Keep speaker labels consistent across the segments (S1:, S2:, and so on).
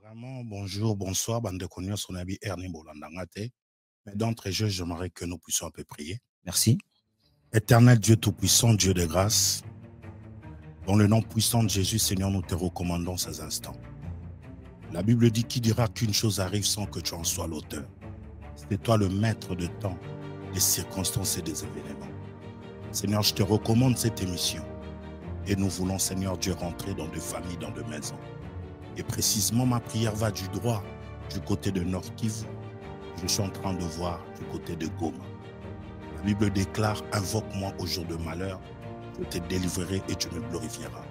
S1: Vraiment, bonjour, bonsoir, bande de connus, son ami Ernie Bolandangate. Mais d'entrée jeu, j'aimerais que nous puissions un peu prier.
S2: Merci.
S1: Éternel Dieu Tout-Puissant, Dieu de grâce, dans le nom puissant de Jésus, Seigneur, nous te recommandons ces instants. La Bible dit qui dira qu'une chose arrive sans que tu en sois l'auteur. C'est toi le maître de temps, des circonstances et des événements. Seigneur, je te recommande cette émission. Et nous voulons, Seigneur Dieu, rentrer dans deux familles, dans deux maisons. Et précisément, ma prière va du droit, du côté de Nord Kivu. Je suis en train de voir du côté de Goma. La Bible déclare, invoque-moi au jour de malheur, je te délivrerai et tu me glorifieras.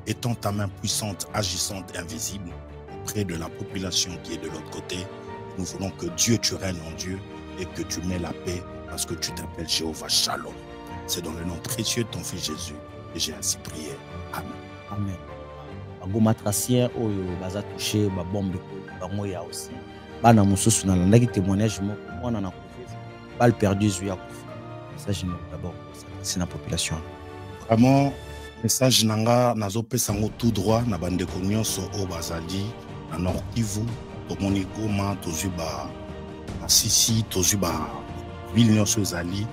S1: Étends ta main puissante, agissante et invisible auprès de la population qui est de l'autre côté. Nous voulons que Dieu, tu règnes en Dieu et que tu mets la paix parce que tu t'appelles Jéhovah Shalom. C'est dans le nom précieux de ton Fils Jésus que j'ai ainsi prié. Amen.
S2: Amen. Goma tracien oyo baza touché ba bombe bango ya aussi bana mususu na landaki témoignage moi na kufa bal perdu zuya kufa message d'abord c'est la population
S1: vraiment message nanga nazo pesa ngo tout droit na bande ko nyonso o bazali na Nord Kivu to moni Goma to zuba Masisi to zuba ville nyonso zali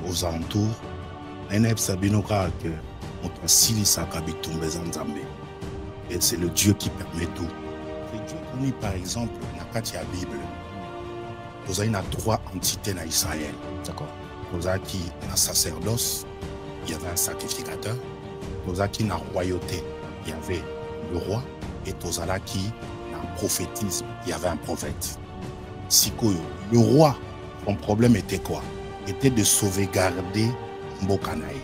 S1: aux alentours na sabino ka que on sili sakabitumbe nzambe. Et c'est le Dieu qui permet tout. Le Dieu connu par exemple dans la Bible. Nous avons trois entités dans Israël.
S2: D'accord.
S1: Nous avons un sacerdoce, il y avait un sacrificateur. Nous avons une royauté, il y avait le roi. Et nous avons un prophétisme, il y avait un prophète. Le roi, son problème était quoi? Était de sauvegarder Mbokanaï,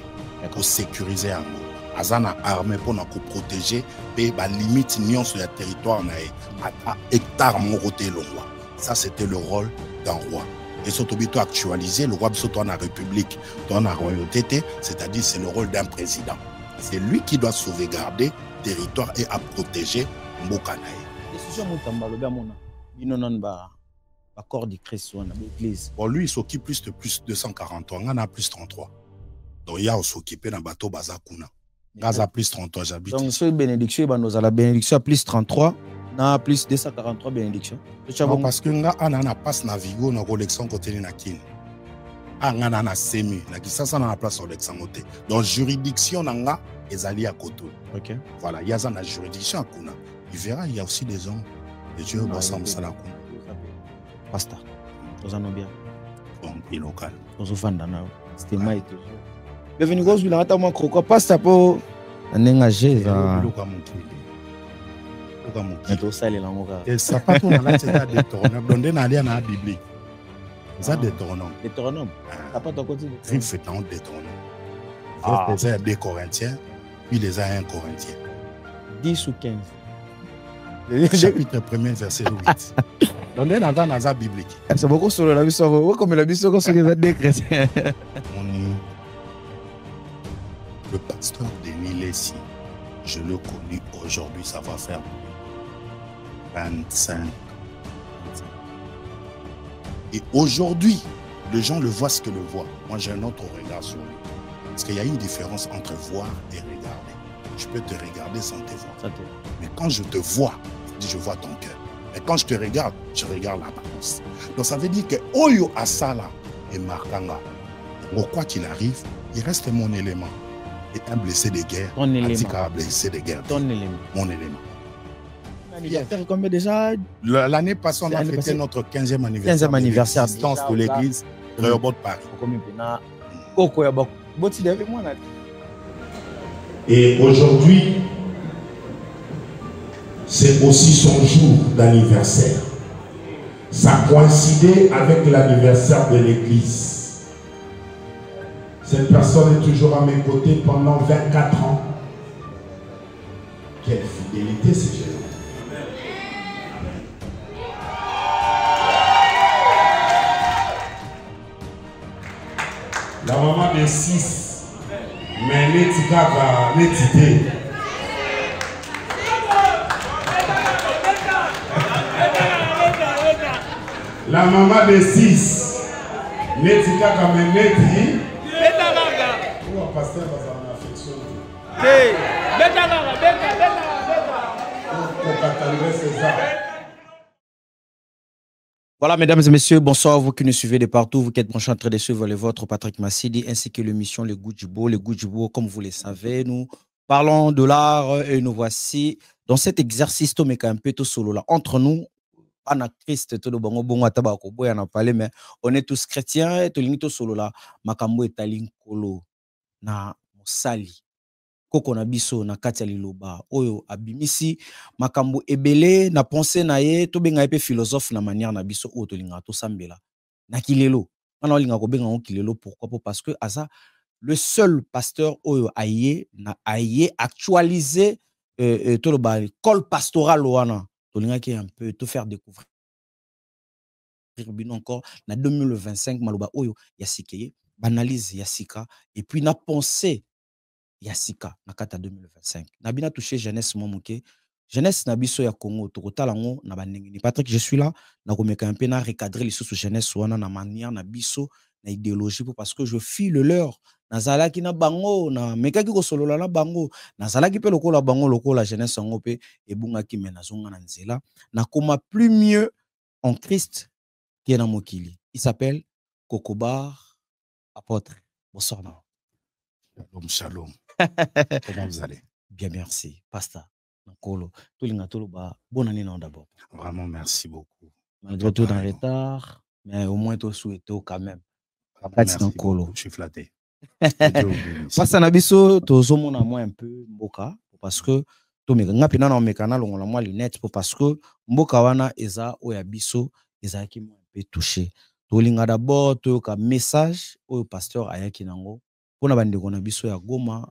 S1: pour sécuriser un mot. Azana armée pour nous protéger et la limite nion sur le territoire à hectare mon côté le roi. Ça c'était le rôle d'un roi. Et surtout actualisé le roi dans la république, dans la royauté, c'est-à-dire c'est le rôle d'un président. C'est lui qui doit sauvegarder le territoire et à protéger Mbokanaï. Bon, lui il s'occupe plus de 243, on a plus 33. Donc il y a s'occuper dans bateau Bazakuna. Gaza plus 33, j'habite.
S2: Donc, c'est bénédiction, nous avons la bénédiction à plus 33, na plus 243 bénédiction.
S1: Non, parce que nous avons passe navigo dans l'élection côté de Nakin. Nous avons semi, nous avons la place sur l'élection côté. Donc, juridiction, nous avons les alliés à côté.
S2: Ok.
S1: Voilà, il y a une juridiction à Kuna. Il verra, il y a aussi des hommes. Les dieux vont ensemble ça là.
S2: Pasteur, nous en avons bien.
S1: Bon, et local.
S2: Nous avons fait c'était moi et tout. Bienvenue gos bila hata mwa kroko pasta po anengaje za to sale la moka
S1: et ça pas tout na c'est détournable donné na lia na biblique ça détournable ça pas ton côté il fait tant détournable c'est des Corinthiens puis les 1 Corinthiens
S2: 10 ou 15
S1: le chapitre 1er verset 8 donné na dans biblique
S2: c'est beaucoup sur la biso comme la biso sur les des chrétiens.
S1: Le pasteur Denis Lessi, je le connais aujourd'hui, ça va faire 25 ans. Et aujourd'hui, les gens le voient ce que le voient. Moi, j'ai un autre regard sur lui. Parce qu'il y a une différence entre voir et regarder. Je peux te regarder sans te voir. Mais quand je te vois, je vois ton cœur. Mais quand je te regarde, je regarde l'apparence. Donc ça veut dire que Oyo Asala et Markanga, quoi qu'il arrive, il reste mon élément. Et un blessé de guerre,
S2: ton élément.
S1: Un blessé de guerre.
S2: Ton élément.
S1: Mon élément.
S2: Combien déjà?
S1: L'année passée, on a fêté notre 15e anniversaire.
S2: 15e anniversaire.
S1: Distance de l'église Rehoboth Paris.
S3: Et aujourd'hui, c'est aussi son jour d'anniversaire. Ça coïncidait avec l'anniversaire de l'église. Cette personne est toujours à mes côtés pendant 24 ans. Quelle fidélité, c'est Jésus. La maman de 6, mais l'étika va l'étiter. La maman de 6, l'étika va l'étiter. Pasteur, parce qu'on a affection.
S2: Voilà, mesdames et messieurs, bonsoir, vous qui nous suivez de partout, vous qui êtes branchés en train de suivre le vôtre, Patrick Massidi, ainsi que l'émission Le Goût du Beau. Le Goût du Beau, comme vous le savez, nous parlons de l'art et nous voici dans cet exercice, mais un peu tout solo là. Entre nous, Christ, tout le bongo bongo atabako boy en a parlé, mais on est tous chrétiens et tout le solo là. Makambo etalin kolo na mosali. Koko na biso na kati ya liloba oyo abimisi makambo ebele na pensée na ye to benga pe philosophe na manière na biso oyo to linga to sambela na kilelo ana linga ko benga on kilelo pourquoi parce que asa le seul pasteur oyo aye actualisé to le ba école pastorale wana to linga ki un peu to faire découvrir bino encore na 2025 maloba oyo ya sikeye banalise ya sika et puis na pensée Yassika na kata 2025 nabina touché jeunesse momuke jeunesse na biso ya Congo tokotalango na banengini Patrick je suis là na komeka un peu na recadrer les sous jeunesse wana na manière na biso na idéologie parce que je file le leur nazalaki na bango na mekaki ko solola na bango nazalaki pe lokola bango lokola jeunesse ngo pe ebungaki mena zonga na nzela na koma plus mieux en Christ qui est na mokili. Il s'appelle Kokobar apôtre. Bonsoir.
S1: Shalom, shalom. Comment vous allez?
S2: Bien, merci. Pasteur. Bonne année d'abord.
S1: Vraiment, merci beaucoup.
S2: Malgré tout dans le retard, mais au moins tu souhaites quand même.
S1: Merci beaucoup. Je suis flatté.
S2: Pasteur Nabiso, tu as moi un peu mboka parce que tu me pina na mekana longola moi lunette parce que mboka wana eza oya biso eza ki moi un peu touché. Tu linga d'abord tu ka message au pasteur ayaki nango pour na bande kona biso ya Goma.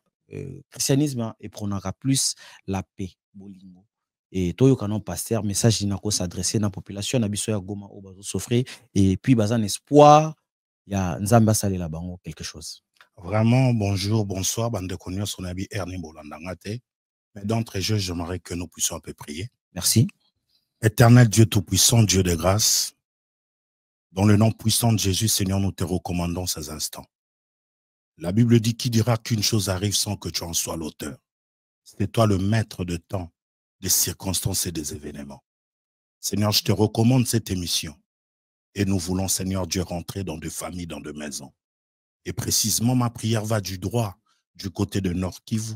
S2: Christianisme et prenera plus la paix bolingo et toyo kanon pasteur message inako s'adresser na population na biso ya Goma au bazo souffrir et puis bazan espoir ya nzamba salela bango quelque chose.
S1: Vraiment bonjour bonsoir bande konyo son abi Ernie Bolandangate mais d'entrée j'aimerais que nous puissions un peu prier.
S2: Merci.
S1: Éternel Dieu tout-puissant, Dieu de grâce, dans le nom puissant de Jésus Seigneur nous te recommandons ces instants. La Bible dit qui dira qu'une chose arrive sans que tu en sois l'auteur. C'est toi le maître de temps, des circonstances et des événements. Seigneur, je te recommande cette émission. Et nous voulons, Seigneur Dieu, rentrer dans deux familles, dans deux maisons. Et précisément, ma prière va du droit, du côté de Nord Kivu.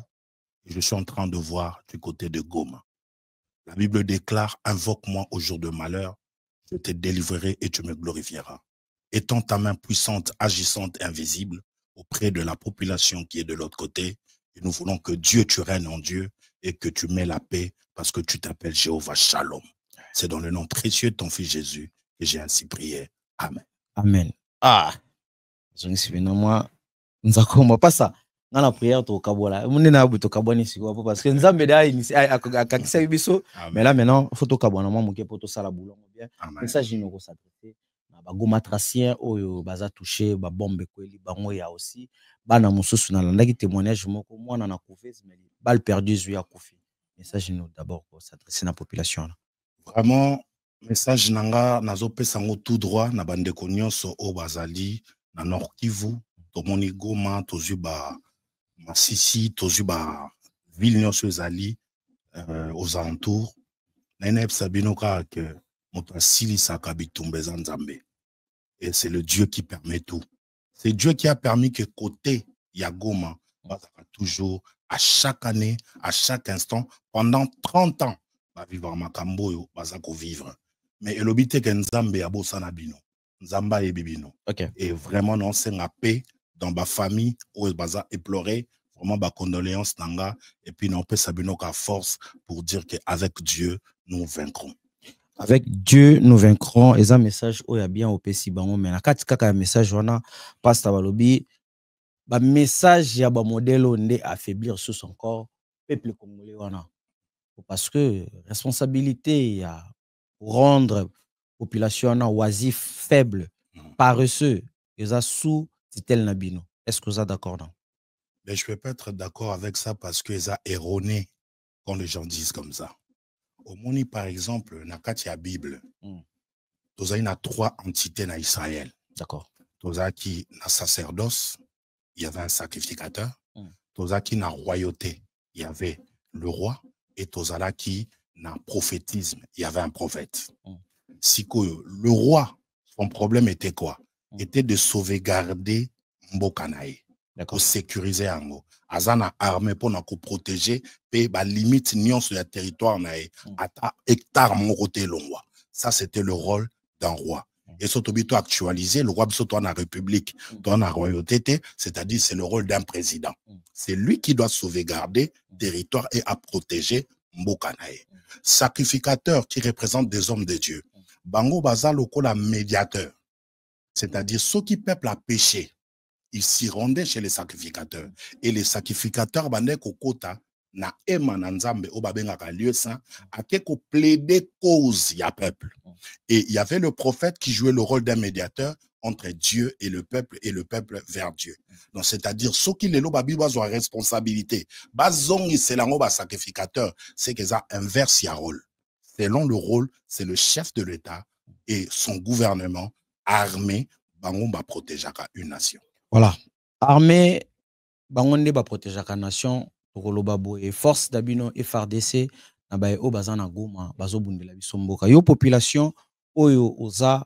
S1: Et je suis en train de voir du côté de Goma. La Bible déclare, invoque-moi au jour de malheur, je te délivrerai et tu me glorifieras. Étends ta main puissante, agissante, invisible, auprès de la population qui est de l'autre côté. Et nous voulons que Dieu, tu règnes en Dieu et que tu mets la paix parce que tu t'appelles Jéhovah Shalom. C'est dans le nom précieux de ton fils Jésus que j'ai ainsi prié. Amen.
S2: Amen. Ah, je ne suis pas moi. Pas ça. Dans la prière, tu kabola. On est na buto kaboni siko parce que nzambe da akakisa biso. Mais là maintenant, faut to kabona moi moké poto sala boulot bien. Ça j'ai nous s'adresser. Bagoma tracien oyo baza touché ba bombe kweli bango ya aussi bana mususu na landaki témoignage moko mwana na kouvese mais balle perdue zuya kufi message nous d'abord pour s'adresser na population là.
S1: Vraiment message nanga nazo pesa ngo tout droit na bande konyoso o bazali na Nord Kivu to moni Goma to zuba Masisi to zuba ville nyonso ezali aux alentours na neb sabino ka que moto asilisa ka bitumba za nzambe. Et c'est le Dieu qui permet tout. C'est Dieu qui a permis que côté Yagoma, toujours, à chaque année, à chaque instant, pendant 30 ans, va vivre Makambo, va vivre. Mais le but est que Nzambe abo sanabino, Nzamba et bibino. Et vraiment, non, c'est la paix dans ma famille, où baza éploré, vraiment, ma condoléance nanga, et puis non, peut sabino qu'à force pour dire qu'avec Dieu, nous vaincrons.
S2: Avec Dieu, nous vaincrons. Et ça, message, oh, il y a bien au PC, mais la carte, un message, on a, pasteur Balobi, ba message, il y a un modèle, on est affaiblir sur son corps, peuple congolais, on a. Parce que responsabilité, il y a rendre population oisif, faible, paresseux, et ça sous titel nabino. Est-ce que vous êtes d'accord, non?
S1: Mais je ne peux pas être d'accord avec ça parce que ça erroné quand les gens disent comme ça. Au Moni, par exemple, dans la Bible, il y a 3 entités dans Israël.
S2: D'accord.
S1: Qui dans le sacerdoce, il y avait un sacrificateur. Qui dans la royauté, il y avait le roi. Et qui na prophétisme, il y avait un prophète. Sikoyo, le roi, son problème était quoi? Était de sauvegarder Mbokanae, pour sécuriser Ango. Azana armée pour nous protéger, et la limite nion sur le territoire nae, ata hectare mon côté longwa. Ça c'était le rôle d'un roi. Et surtout actualisé, le roi dans la République, dans la royauté, c'est-à-dire c'est le rôle d'un président. C'est lui qui doit sauvegarder le territoire et à protéger Mbokanae. Sacrificateur qui représente des hommes de Dieu. Bango baza lokola médiateur. C'est-à-dire ceux qui peuplent a péché, ils s'y rendaient chez les sacrificateurs. Et les sacrificateurs bande kokota na ema na nzambe o babengaka lieu saint a keko plaider cause ya peuple. Et il y avait le prophète qui jouait le rôle d'un médiateur entre Dieu et le peuple vers Dieu. Donc c'est-à-dire ceux qui les lobabi ont responsabilité. Bazongi c'est l'ango ba sacrificateur, c'est que ça inverse ya rôle. Selon le rôle, c'est le chef de l'État et son gouvernement armé bango ba protéger une nation.
S2: Voilà. Armée bangonde ba protéger la nation. Et force d'abino FRDC na bae o bazana goma bazo bundela biso mboka yo population oyo oza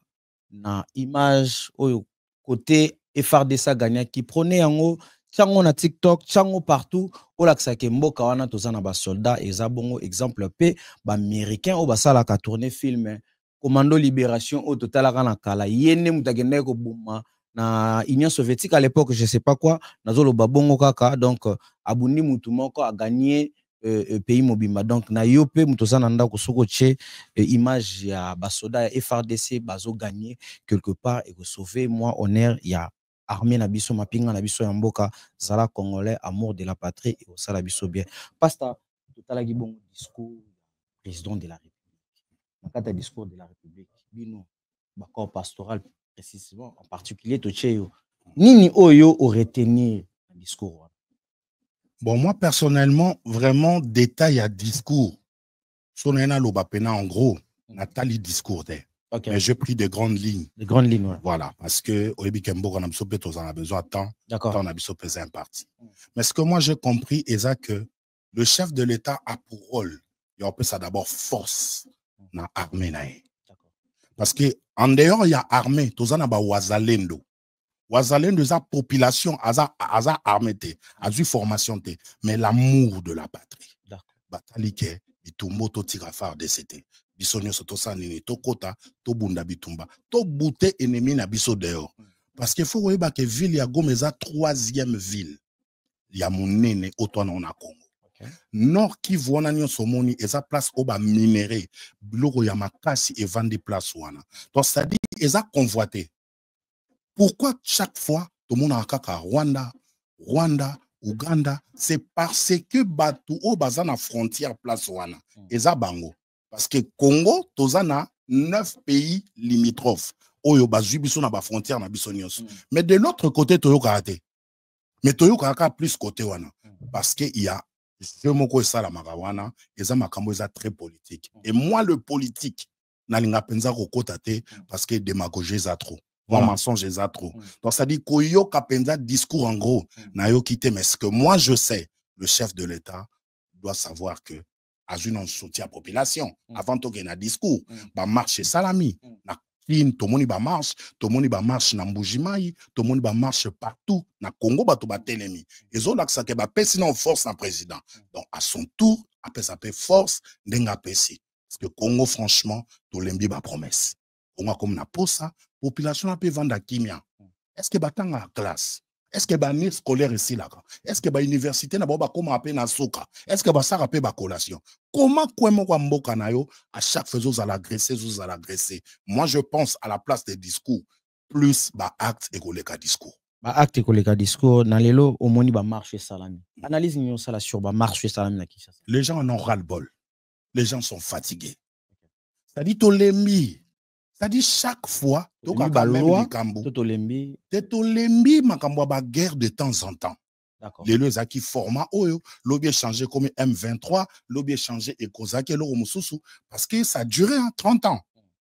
S2: na image oyo côté FRDC gagna qui prenait yango chango na TikTok chango partout o laksa ke mboka wana tozana ba soldat eza bongo exemple pe ba américain o basala ka tourner film Commando Libération au total na kala yene mutagende ko buma na Union soviétique à l'époque, je sais pas quoi, nazolo babongo kaka, donc abundi mutumoko a gagné pays mobimba. Donc na yope mutozana nda kosoko che image ya basoda ya FRDC bazo gagné quelque part et ko sauver moi honneur ya armée na biso mapinga na biso ya mboka zala congolais amour de la patrie et au sala biso bien. Pasta totala gi bon discours président de la République. Makata discours de la République bino corps pastoral précisément, en particulier Tocheyo. Nini Oyo aurait retenu un discours?
S1: Bon, moi, personnellement, vraiment, détail à discours. Sonena Lobapena, en gros, Nathalie discours. Okay. Mais j'ai pris des grandes lignes.
S2: Des grandes lignes, ouais.
S1: Voilà, parce que au Kembo, on a besoin de temps.
S2: D'accord.
S1: On a besoin de un parti. Mais ce que moi, j'ai compris, c'est que le chef de l'État a pour rôle, il appelle ça d'abord force, dans l'armée. Parce que en dehors, il y a armée, tout ça, Wazalendo. Wazalendo, c'est la population, aza armée, aza formation, mais l'amour de la patrie. Batalike, bitumbo, to tirafar de c'était. Bisonyo soto sanini, to kota, to bunda bitumba, to bouté ennemi na biso dehors. Parce qu'il faut voir que ville ya Goma, c'est la troisième ville. Il y a mon nene, autant on a Congo. Nord qui voit na somoni eza place oba minéré biloko ya makasi et vendre place wana. Donc ça dit eza convoité. Pourquoi chaque fois tout le monde a kaka Rwanda, Uganda, c'est parce que batu o bazana frontière place wana. Eza bango. Parce que Congo tozana 9 pays limitrophes. Oyo bazui biso na ba frontière na biso nyonso. Mais de l'autre côté toyo karaté. Mais toyo kaka plus côté wana parce que il y a je moko esala makawana eza makambo eza très politique et moi le politique nalinga penza kokota te parce que démagogie eza trop moi mensonge eza trop donc ça dit koyo kapenza discours en gros na yo kité mais ce que moi je sais le chef de l'État doit savoir que azuna soutien population avant to na discours ba marche salami na tout le monde marche na Mbujimai, tout le monde marche partout na Congo bato batelemi. Et ont l'accès que ba sinon force un président. Donc à son tour, après ça peut force ndenga pesi. Parce que Congo franchement, tout lembi ba promesse. Congo comme na posa, population peut vendre kimia. Est-ce que batanga classe? Est-ce que ba scolaire ici là? Est-ce que ba université na ba comment appeler na soka? Est-ce que ba ça rappelle ba collation? Comment kwemo kwa mboka na yo à chaque fois vous allez agresser? Moi je pense à la place des discours plus ba acte et koleka discours.
S2: Ba acte et koleka discours na lelo au moni ba marché salami. Analyse nyo sala sur ba marché salami na Kinshasa.
S1: Les gens en ont ras le bol. Les gens sont fatigués. Ça dit tolembi. C'est-à-dire chaque fois, tu as loi, tolembi makambo ba guerre de temps en temps. Les lois qui format oyo, l'objet changé comme M23, l'objet changé et Kozaki lo mususu parce que ça a duré 30 ans.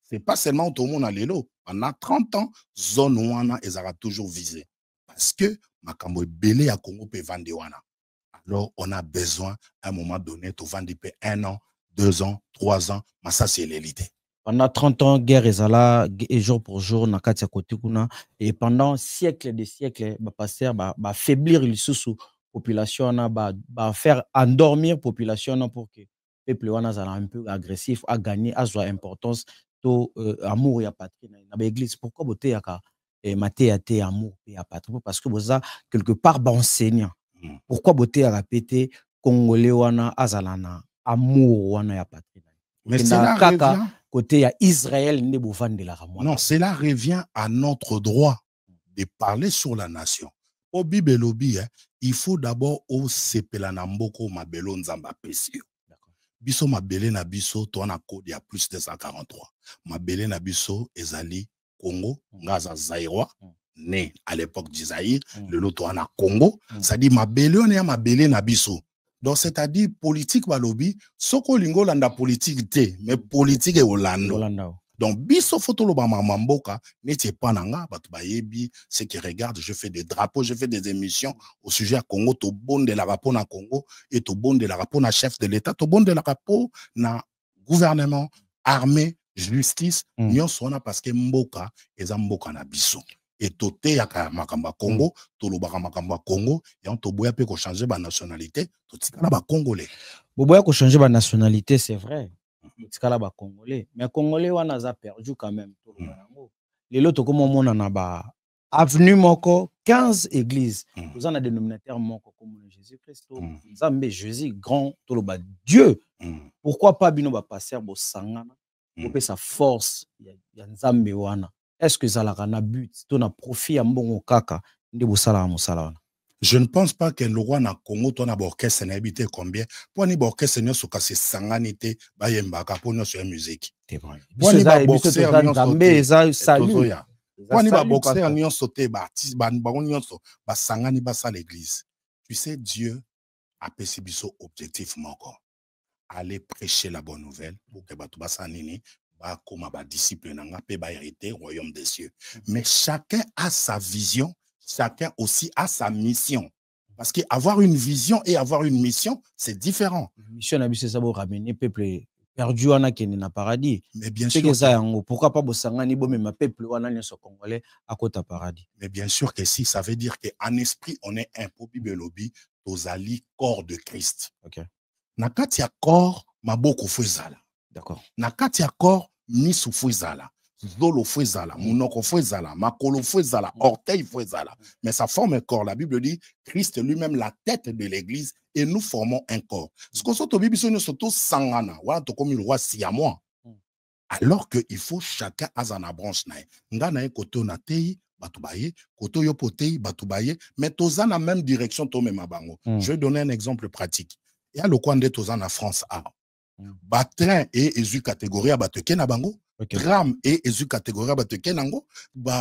S1: C'est pas seulement tout le monde a l'élo, pendant 30 ans, zone wana ezara toujours visé parce que makambo belé à Congo pe vendre wana. Alors on a besoin à un moment donné de vendre 1 an, 2 ans, 3 ans, mais ça c'est l'élite.
S2: Pendant 30 ans, guerre est là, et jour pour jour, na katia côté kuna, et pendant siècles et des siècles, bah passer, bah faiblir le sous population, bah faire endormir population pour que peuple wana zala un peu agressif, à gagner, à soit importance, to amour et patrie na l'église. Pourquoi boté yaka et maté até amour et patrie? Parce que boza quelque part ba enseignant. Pourquoi boté yaka pété congolais wana azalana amour wana ya patrie?
S1: Mais cela revient
S2: côté à Israël,
S1: non, cela revient à notre droit de parler sur la nation. Au Bibelobi, il faut d'abord au sepela namboko mabelo nzamba pesio. Biso mabele na biso to na code ya plus 243. Mabele na biso ezali Congo, ngaza Zaïrois, né à l'époque du Zaïre, le loto na Congo, ça dit mabele on est mabele na biso. Donc, c'est-à-dire, politique, balobi, soko lingo landa politique te, mais politique est Olando. Donc, biso photo lo ba mamboka, n'était pas nanga, batubayebi, ceux qui regardent, je fais des drapeaux, je fais des émissions au sujet à Congo, to bon de la rapport na Congo, et to bon de la rapport na chef de l'État, to bon de la rapport na gouvernement, armée, justice, nyon sona parce que mboka, eza mboka na biso. Et toté yaka makamba Congo, tolobaka makamba Congo, et on toboya pe ko changer ba nationalité, totikala ba congolais.
S2: Boboya ko changer ba nationalité, c'est vrai. Totikala ba congolais, mais congolais wana za perdu quand même tolobango. Lelo to komo mona na ba avenue moko 15 églises. Nous en a dénominateur moko comme Jésus-Christ, Nzambe Jésus grand toloba Dieu. Pourquoi pas bino ba passer bo sangana, pour sa force ya Nzambe wana. Est-ce que ça a but, ton a profit à mon kaka,
S1: je ne pense pas que le roi na Congo, ton a orchestre n'a habité combien. Pour ni orchestre n'a su casser sanganité, ba yemba kapon sur la musique.
S2: C'est vrai.
S1: Pour ni ba boxer Pour ni ba boxer n'y sauté ba artiste ba n'y so ba sangani ba sa l'église. Tu sais, Dieu a pécibi son objectif encore. Aller prêcher la bonne nouvelle pour que batu ba sanini. Comme disciple hérité royaume des cieux. Mais chacun a sa vision, chacun aussi a sa mission. Parce qu'avoir une vision et avoir une mission, c'est différent.
S2: Mission c'est ça pour ramener peuple perdu en a qui n'a paradis.
S1: Mais bien sûr.
S2: Pourquoi pas bosangani bo même peuple wana nyoso congolais à côté paradis.
S1: Mais bien sûr que si, ça veut dire qu'en esprit on est un peu bibelobi tozali corps de Christ.
S2: OK.
S1: Nakati ya corps maboko fezala.
S2: D'accord.
S1: Nakati ya corps misu fezala. Zolo fezala, monoko fezala, makolo fezala, orteil fezala. Mais ça forme un corps. La Bible dit Christ est lui-même la tête de l'église et nous formons un corps. Ce qu'on s'entend Bible nous surtout sangana, voilà to comme le roi siamois. Alors que il faut chacun a sa branche nae. Ngana un côté on a tei batubaye, côté yo potei batubaye, mais toza na même direction to même bango. Je vais donner un exemple pratique. Il y a le coin de toza na France A. Train et ezu catégorie à bateke na bango. Tram et ezu catégorie à bateke nango.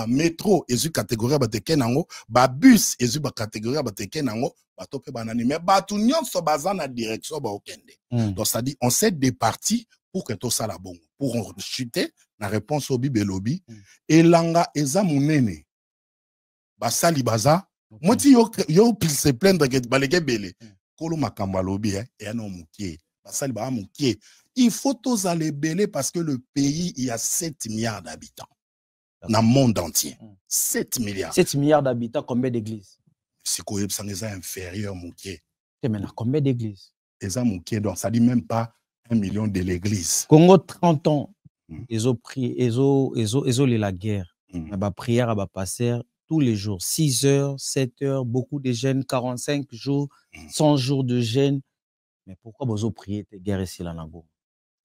S1: Métro ezu catégorie à bateke nango. Bus ezu catégorie à bateke nango. Tope banani. Mais batu nyonso baza na direction ba okende. Donc ça dit on s'est départi pour que tout ça la bon. Pour en chuter la réponse au bibelobi. Et langa eza munene. Basali baza. Moti yo pil se plaindre que balege bele. Kolo makamba lobi et un homme qui il faut tous aller belé parce que le pays, il y a 7 milliards d'habitants. Dans le monde entier. 7 milliards.
S2: 7 milliards d'habitants, combien d'églises?
S1: C'est quoi, ça n'est inférieur, mon pied.
S2: Mais combien d'églises?
S1: Donc, ça dit même pas 1 million de l'église.
S2: Congo, 30 ans, ils ont pris, ils ont la guerre. La prière, la passer tous les jours. 6 heures, 7 heures, beaucoup de jeûnes, 45 jours, 100 jours de jeûne. Mais pourquoi vous priez tes guerres ici là?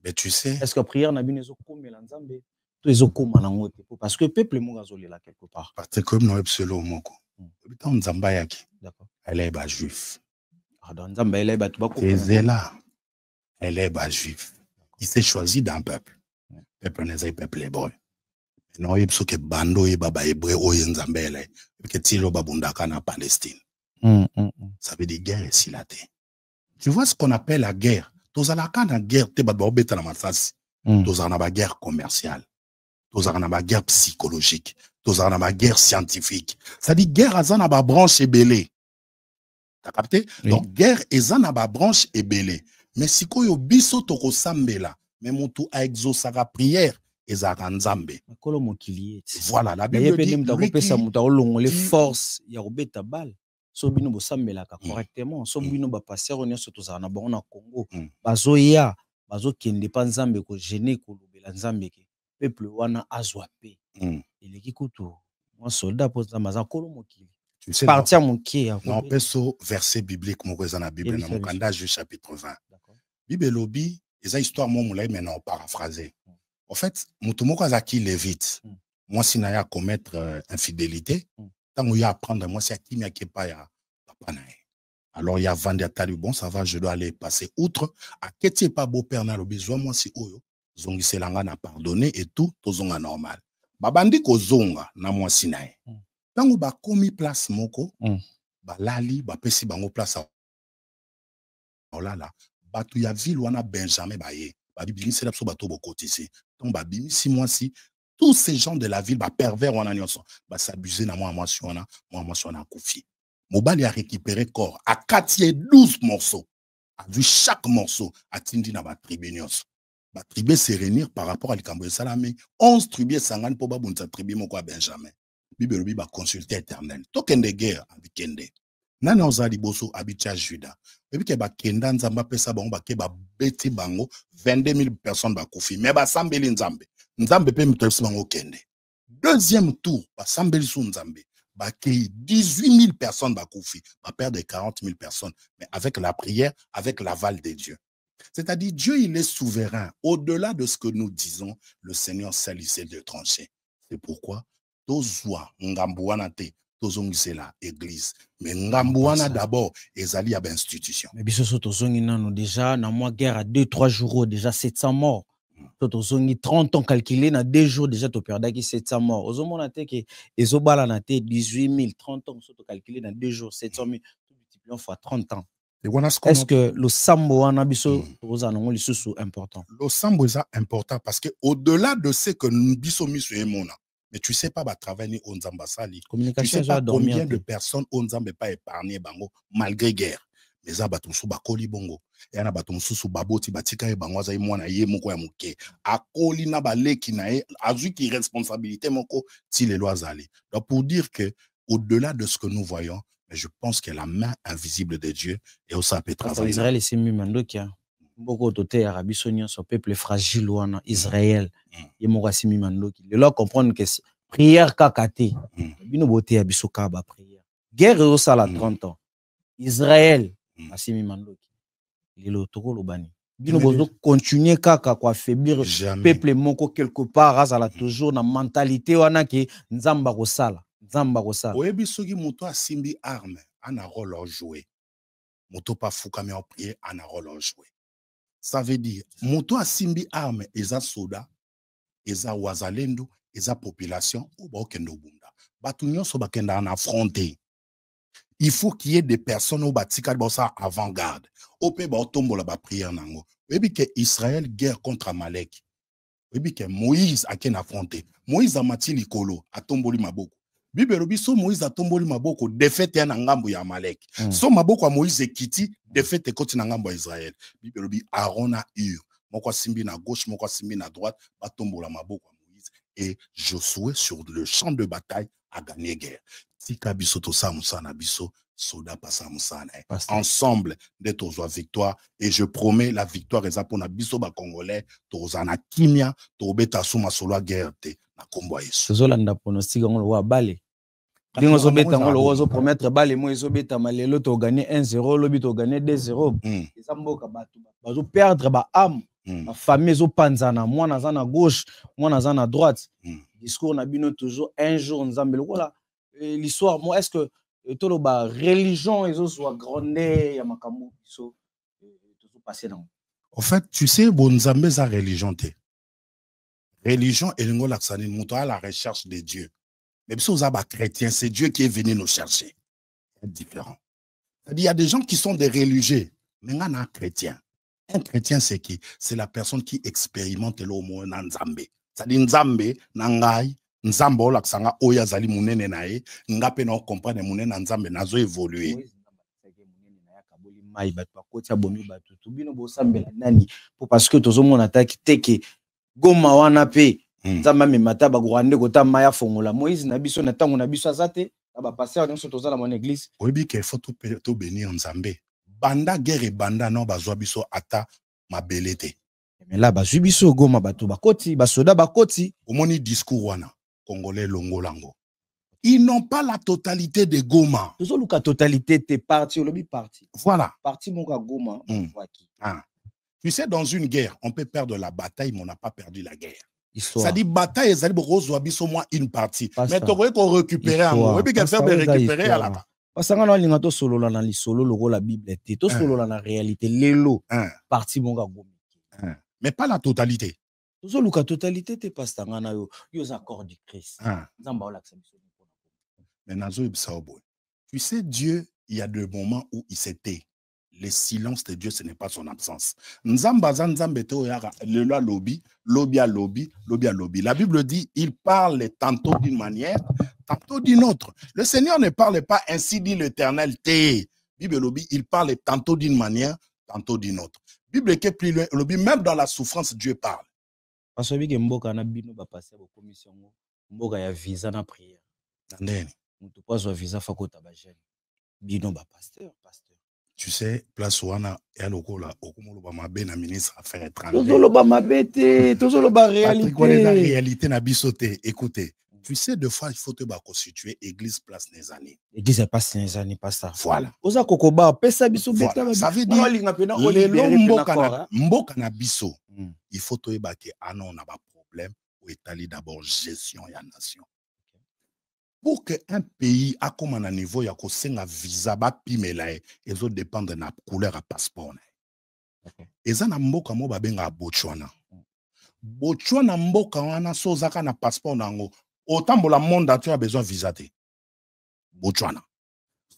S1: Mais tu sais.
S2: Est-ce que prière n'a pas besoin de parce que le peuple est là quelque part.
S1: Parce que comme nous sommes moko. D'accord. Elle est bas juif.
S2: Elle
S1: est là. Elle est bas juif. Il s'est choisi d'un peuple. Peuple n'est pas peuple hébreu. Non, il faut que bando et baba hébreu ou nzambele que tiro babundaka na Palestine. Ça veut dire guerre ici là. Tu vois ce qu'on appelle la guerre. Tozalaka na guerre te badbobeta na masasi. Tozalaka na guerre commerciale. Tozalaka na guerre psychologique. Tozalaka na guerre scientifique. Ça dit guerre azana ba branche ebele. T'as capté? Oui. Donc guerre ezana ba branche ebele. Mais sikoyo biso toko sambela, mais mutu a exaucera prière ezaka nzambe. Voilà, la Bible dit lui qui
S2: force ya kobeta balle. So bino bo sambelaka correctement, so bino ba passer on nyonso tozala na bango na Congo. Bazoya, bazokende pa nzambe ko gêner ko lobela nzambe ke peuple wana azwa pe. Eleki kutu moi soldat pour maza kolo mokili.
S1: Tu sais,
S2: partir mon qui
S1: non, peso verset biblique mo dans la Bible dans Mokanda chapitre 20. Bible lobi, eza histoire mo moulay maintenant paraphraser. En fait, mutu moko azaki lévite. Moi si na ya commettre infidélité, tant il y a apprendre moi c'est qui n'a pas ya papa na. Alors il y a vendu à Talibon, ça va, je dois aller passer outre. À qu'est-ce pas beau père na le besoin moi si oyo zongi selanga na pardonner et tout tozonga normal. Babandi ko zonga na moi si na. Tango ba komi place moko, ba lali ba pesi bango place oh là là, batu ya ville wana Benjamin baye, ba bibili c'est la so bato bokotisi. Donc ba bimi si moi si tous ces gens de la ville ba pervers wana nyonso, ba s'abuser na moi si wana kufi. Mobali a récupéré corps à 12 morceaux. A vu chaque morceau a tindi na ba tribu nyonso. Ba tribu se réunir par rapport à l'Ikambo Salame, 11 tribus sangan po ba bunta tribu moko a Benjamin. Bible ba consulter éternel. Token de guerre avec Kende. Nana ozali boso habitia Juda. Et puis que ba kenda nzamba pesa bango ba ke ba beti bango 22 000 personnes ba kufi. Mais ba sambeli nzambe. Nzambe pe mutesi bango kende. Deuxième tour ba sambeli su nzambe. Ba ke 18 000 personnes ba kufi. Ba perdre 40 000 personnes. Mais avec la prière, avec l'aval de Dieu. C'est-à-dire Dieu il est souverain. Au-delà de ce que nous disons, le Seigneur salissait de trancher. C'est pourquoi tozwa ngambouana te tozongise la église mais ngambouana d'abord ezali ya institution
S2: mais biso so tozongi nano déjà na moi guerre à 2-3 jours déjà 700 morts tozongi 30 ans calculé na 2 jours déjà to perdaki 700 morts ozomona te ke ezobala na te 18 000 30 ans so to calculé na 2 jours 700 000 multiplions fois 30 ans. Est-ce que le sambo wana biso tozanango lisusu important?
S1: Le sambo est important parce que au-delà de ce que biso miso emona. Mais tu sais pas bah travailler au Nzambasali. Tu sais pas combien de personnes au Nzambe pas épargné bango malgré guerre. Mais ça batum sou bakoli bongo. Et na batum sou baboti batika e bango za mwana ye moko ya muke. Akoli na baleki na e azu ki responsabilité moko ti les lois ali. Donc pour dire que au-delà de ce que nous voyons, mais je pense que la main invisible de Dieu est aussi un peu travailler.
S2: Israël et Simimando qui a beaucoup d'autres Arabie Saoudite, son peuple fragile ou Israël. Il m'a rassimé Mandoki. Le là comprendre que prière kakate. Bino boté abiso kaba prière. Guerre au sala 30 ans. Israël asimi Mandoki. Le lotoko lobani. Bino bozo continuer kaka kwa affaiblir peuple moko quelque part azala toujours na mentalité wana ki nzamba ko sala. Nzamba ko sala.
S1: Oyebi soki moto asimbi arme ana rôle jouer. Moto pa fukami en prière ana rôle jouer. Ça veut dire, moto asimbi arme eza soda, eza wazalendo, eza population, ou ba okendo bunda. Batu nyonso bakenda en affronter. Il faut qu'il y ait des personnes au batika bossa avant-garde. Ope ba otombola ba prière nango. Webi que Israël guerre contre Amalek. Webi que Moïse a ken affronter. Moïse a mati likolo, a tomboli maboko. Bible biso Moïse a tomboli maboko défaite ya ngambo ya Amalek. So maboko a Moïse ekiti défaite koti na ngambo ya Israël. Bible bi Aaron a Hur. Moko simbi na gauche, moko simbi na droite, ba tombola maboko a Moïse et Josué sur le champ de bataille a gagné guerre. Tika biso to sa musana biso soda pasa musana. Ensemble d'être aux victoire et je promets la victoire est pour na biso ba congolais to zana kimia to beta suma solo guerre te.
S2: Zolanda pronostic ngolo wa bale. Dingo zo beta ngolo zo promettre bale mo zo beta malelo to gagner 1-0 lobi to gagner 2-0. Ezamboka batu bazo perdre ba âme. Ma famille zo panzana mwana za na gauche, mwana za na droite. Discours na bino toujours un jour nzambe lokola l'histoire moi est-ce que tolo ba religion ezo soit grandeur ya makambo biso to passer dans.
S1: En fait, tu sais bon nzambe za religion te. Religion et l'ingol à la recherche de Dieu. Mais si vous avez chrétien, c'est Dieu qui est venu nous chercher. C'est différent. Il y a des gens qui sont des religieux, mais il y a un chrétien. Un chrétien, c'est qui? C'est la personne qui expérimente l'homo na nzambe. C'est-à-dire nzambe, nangai, nzambe ola ksanga oya zali munene nae, ngape na comprendre munene na nzambe nazo évoluer.
S2: mai bato bakoti abomi bato to bino bosambela nani parce que tozomona ataki teke Goma wana pe nzamba memata bagwande kota maya fongola Moïse na biso na tango na biso azate ba passer nyonso tozala mon église
S1: oyebi ke faut to bénir nzambe banda guerre banda non bazwa biso ata mabele te
S2: mais là bazwi biso Goma bato bakoti basoda bakoti
S1: omoni discours wana congolais longolango ils n'ont pas la totalité de Goma
S2: tozoluka totalité te parti olobi parti
S1: voilà
S2: parti monga Goma
S1: tu sais dans une guerre on peut perdre la bataille mais on n'a pas perdu la guerre.
S2: Ça
S1: dit bataille ezali bokozwa biso moins une partie mais tokoki ko récupérer en et puis faire récupérer à la
S2: pasanga na linga to solola na lisolo loko la Bible te to solola na réalité lelo parti monga Goma
S1: mais pas la totalité
S2: tozoluka totalité te pasanga na yo yo accord du Christ nzamba olakisa biso
S1: mais nazo ibisa boy tu sais Dieu il y a des moments où il s'était. Le silence de Dieu, ce n'est pas son absence. Nzamba zanzambe to yara le lobby, lobby à lobby, lobby à lobby. La Bible dit, il parle tantôt d'une manière, tantôt d'une autre. Le Seigneur ne parle pas ainsi dit l'Éternel. Bible lobby, il parle tantôt d'une manière, tantôt d'une autre. Bible qui est plus loin, lobby, même dans la souffrance, Dieu parle.
S2: Parce que mboka na bino ba passer ba commission mboka ya visa na prière.
S1: Ndeni.
S2: Mutu pas visa fakota ba jeune. Bino ba pasteur.
S1: Tu sais, place wana ya lokola okomolo ba mabe na ministre affaires étrangères.
S2: Tozolo ba mabete, tozolo ba réalité.
S1: La réalité na bisoté. Écoutez, tu sais deux fois il faut te ba constituer église place des années.
S2: Église place des années pas ça.
S1: Voilà.
S2: Oza kokoba pesa biso beta.
S1: Ça veut dire mboka na biso. Il faut te ba ke anon na ba problème ou étali d'abord gestion ya nation. Pour qu'un pays a comme un niveau, il y a un visa, ils ont dépendre de la couleur à passeport. Et ça, na mboka mo babenga Botswana. Botswana mboka wana so zaka na passeport nango. Autant la monde a besoin de visa te. Botswana.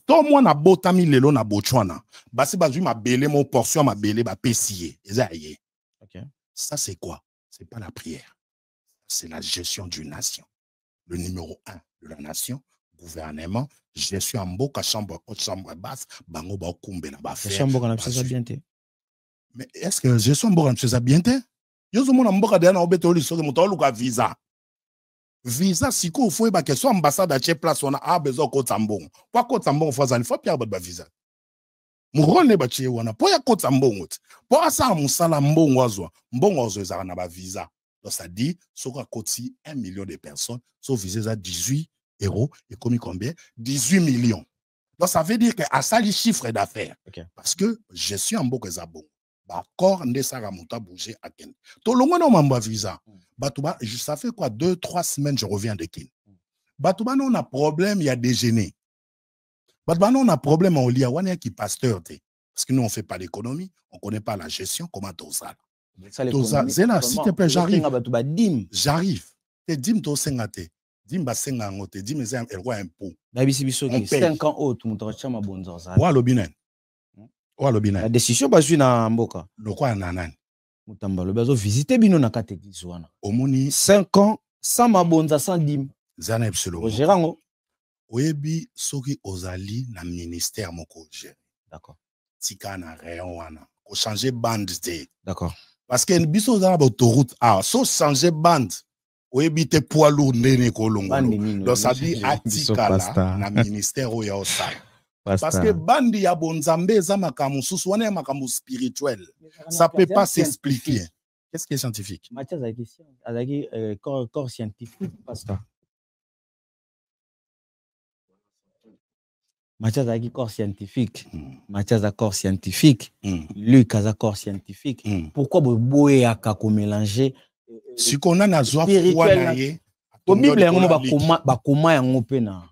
S1: To moi na botami lelo na Botswana. Basi bazui ma belé mon portion ma belé ba pesier. Ça c'est quoi? C'est pas la prière. C'est la gestion d'une nation. Le numéro 1 de la nation, gouvernement, gestion en mboka chambre haute, chambre basse, bango ba kumbe na ba faire.
S2: Chambre na pesa bien te.
S1: Mais est-ce que gestion mboka na pesa bien te? Yo zo mona mboka de na obetoli so moto luka visa. Visa siko faut ba question ambassade à place on a besoin ko tambon. Kwa ko tambon faut zani faut pierre ba visa. Murone ba che wana po ya ko tambon. Po asa musala mbongo azwa. Mbongo azwa za na ba visa. Donc, ça dit, sur à côté 1 million de personnes, sont visées à 18 euros, et comme combien? 18 millions. Donc, ça veut dire qu'à ça, les chiffres d'affaires. Parce que je suis en boucle zabon. D'accord, ne saramuta bouger à Ken. Tout le monde a un visa. Batouba, ça fait quoi? 2-3 semaines, je reviens de Ken. Batouba, on a problème, il y a déjeuner. Batouba, on a problème, on lit à Wania qui pasteur. Parce que nous, on ne fait pas l'économie, on ne connaît pas la gestion, comment tout ça. Zela, s'il te plaît, j'arrive. J'arrive. Te dim to sengate. Dim ba senga ngote. Dim eza el roi impôt.
S2: Dabisi biso ki 5 ans haut muto chama bonzo za.
S1: Wa lobinen. Wa lobinen.
S2: La décision bazui na mboka.
S1: Lokwa na nani?
S2: Mutamba lo bazo visiter bino na catégorie wana.
S1: Omoni
S2: 5 ans sans mabonza sans dim.
S1: Zana epselo.
S2: Ogerango.
S1: Oyebi soki ozali na ministère moko gère.
S2: D'accord.
S1: Tika na rayon wana. Ko changer bande te.
S2: D'accord.
S1: Parce que biso za ba autoroute so changer bande oyebite poids lourd ndene ko longo donc ça dit atika la na ministère oya osala parce que bandi ya bonzambe za makambo susu wana ya makambo spirituel ça peut pas s'expliquer. Qu'est-ce qui est scientifique?
S2: Mathias azaki corps scientifique pasteur. Mathias a corps scientifique. Mathias a corps scientifique. Luc a corps scientifique. Pourquoi boye a kako mélanger
S1: si qu'on a na zwa foi na ye
S2: au Bible yango ba koma yango pe na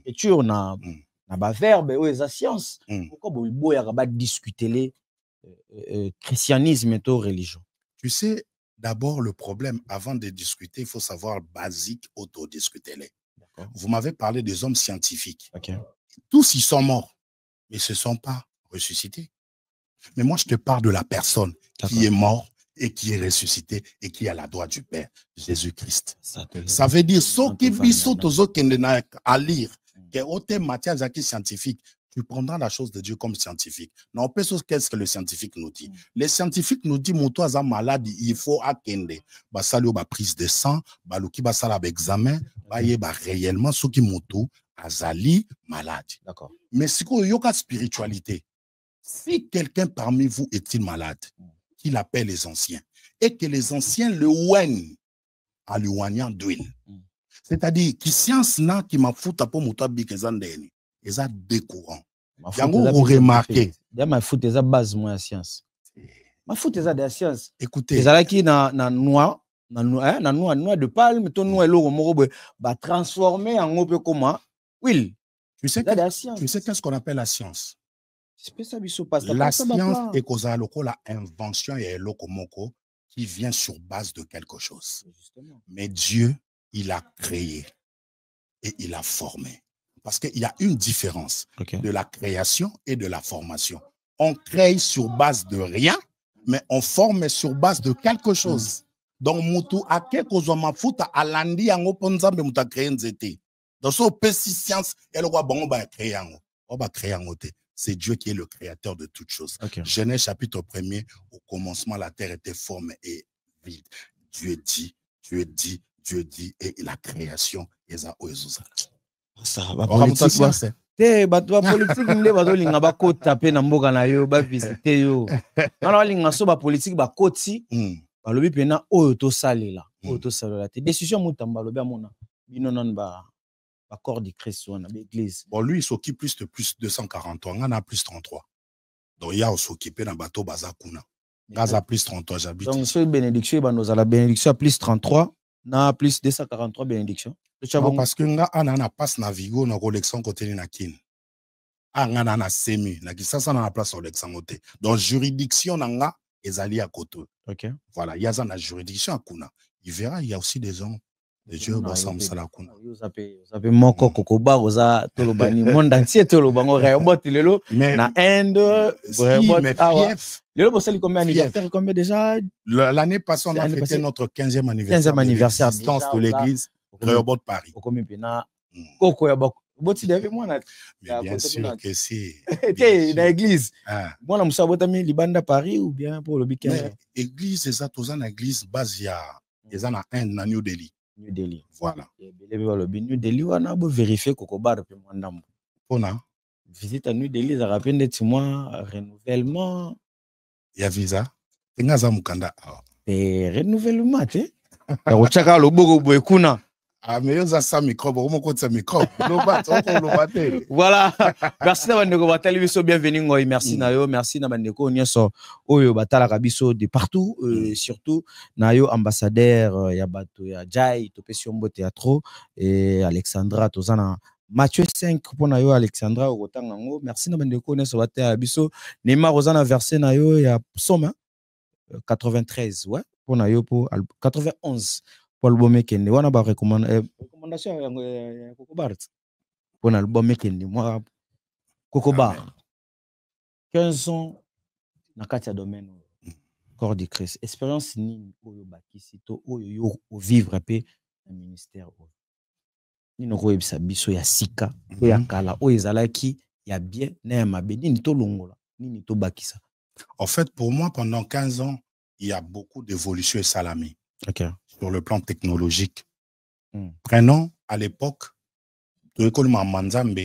S2: écriture na ba verbe ou les sciences. Pourquoi boye a ba discuter les christianisme et religion.
S1: Tu sais d'abord le problème avant de discuter il faut savoir basique auto-discuter les. Vous m'avez parlé des hommes scientifiques. Tous ils sont morts, mais ils ne se sont pas ressuscités. Mais moi, je te parle de la personne qui est morte et qui est ressuscitée et qui est à la droite du Père, Jésus-Christ. Ça veut dire, ceux qui vivent à lire, que autant matière scientifique, tu prendras la chose de Dieu comme scientifique. Non, qu'est-ce que le scientifique nous dit? Les scientifiques nous disent, mon toi, malade, il faut attendre. Basalio, prise de sang, baluki, basala, examen, réellement, ce qui moto, azali, malade.
S2: D'accord.
S1: Mais si il y a spiritualité, si quelqu'un parmi vous est-il malade, qu'il appelle les anciens, et que les anciens le ouènent à l'ouanian d'huile. C'est-à-dire, qui science n'a qui m'a foutu pour moto, bikenzandeni. Ils ont deux courants. Yango vous remarquez.
S2: Ma foot est la base moi la science. Ma foot est la science.
S1: Écoutez.
S2: Les ala qui na noix de palme ton noix l'eau morobe va transformer en peu comment. Oui.
S1: Tu sais qu'est-ce qu'on appelle la science? La science est causale la invention et l'okomoko qui vient sur base de quelque chose. Mais Dieu, il a créé et il a formé. Parce qu'il y a une différence de la création et de la formation. On crée sur base de rien, mais on forme sur base de quelque chose. Donc, mutu ake kozwa mafuta alandi yango ponzambe muta créer nzete. Donc, so pesi science et le roi bango ba créer yango. On va créer yango te. C'est Dieu qui est le créateur de toutes choses. Genèse chapitre 1er, au commencement, la terre était forme et vide. Dieu dit, et la création est à Oezosa.
S2: Ça va politique ba politique nde bazolinga bakota pe na mboka na yo ba visiter yo na balinga so ba politique bakoti balobi pena oyo to salela te décision mutamba lobi amona bino non ba corps de Christ wana ba église.
S1: Bon, lui il s'occupe plus 243, on a plus 33. Donc il y a s'occuper na bato bazakuna gaza plus 33 j'habite.
S2: Donc ce bénédiction ba nos la bénédiction plus 33 na plus 243 bénédiction.
S1: Non, parce que nga ana passe navigo na collection côté na kin. Nga na semi na kisasa na place collection côté. Donc juridiction nga ezali à côté.
S2: OK.
S1: Voilà, il y a ça na juridiction à kuna. Il verra il y a aussi des gens de Dieu ensemble ça la kuna.
S2: Vous avez moko kokoba oza tolobani monde entier tolobango rebot lelo na Inde lelo bosali combien anniversaire combien déjà
S1: l'année passée on a fêté notre 15e anniversaire.
S2: 15e anniversaire
S1: de l'église. Rehoboth Paris. Bien sûr que si.
S2: Dans l'église. Moi, je suis Libanda Paris ou bien pour le week-end.
S1: L'église, c'est ça, tous en église, base, il y a en Inde, à New Delhi.
S2: New Delhi.
S1: Voilà.
S2: New Delhi, on a vérifié Kokobar.
S1: On a.
S2: Visite à New Delhi, ça rappelle des mois, renouvellement.
S1: Il y a visa. Et Mukanda.
S2: Renouvellement, tu sais. Chaka le bogo boekuna.
S1: Ah, mais ça ça micro, comment compte ça micro?
S2: Voilà. Merci Nabandeko Batali biso bienvenue merci Nayo, merci Nabandeko Nyeso Oyo Batala Kabiso de partout, surtout Nayo ambassadeur ya bato ya Jai Topesiombo Théâtre et Alexandra Tozana Matthieu 5 pour Nayo Alexandra Ogotangango. Merci Nabandeko Nyeso Batala Biso Neymar Rosana versé Nayo ya Psaume 93 ouais pour Nayo pour 91. Pour l'album Kende, on a pas recommandation Kokobar. Pour l'album Kende, moi Kokobar. 15 ans na katia domaine corps de Christ. Expérience ni oyo bakisi to oyo vivre pe na ministère. Ni no koyebisa biso ya sika, to ya kala oyo ezalaki ya bien na ya mabe ni to longola, ni to bakisa.
S1: En fait, pour moi pendant 15 ans, il y a beaucoup d'évolution et salami.
S2: OK.
S1: Sur le plan technologique. Prenons à l'époque, de l'école Manzambe,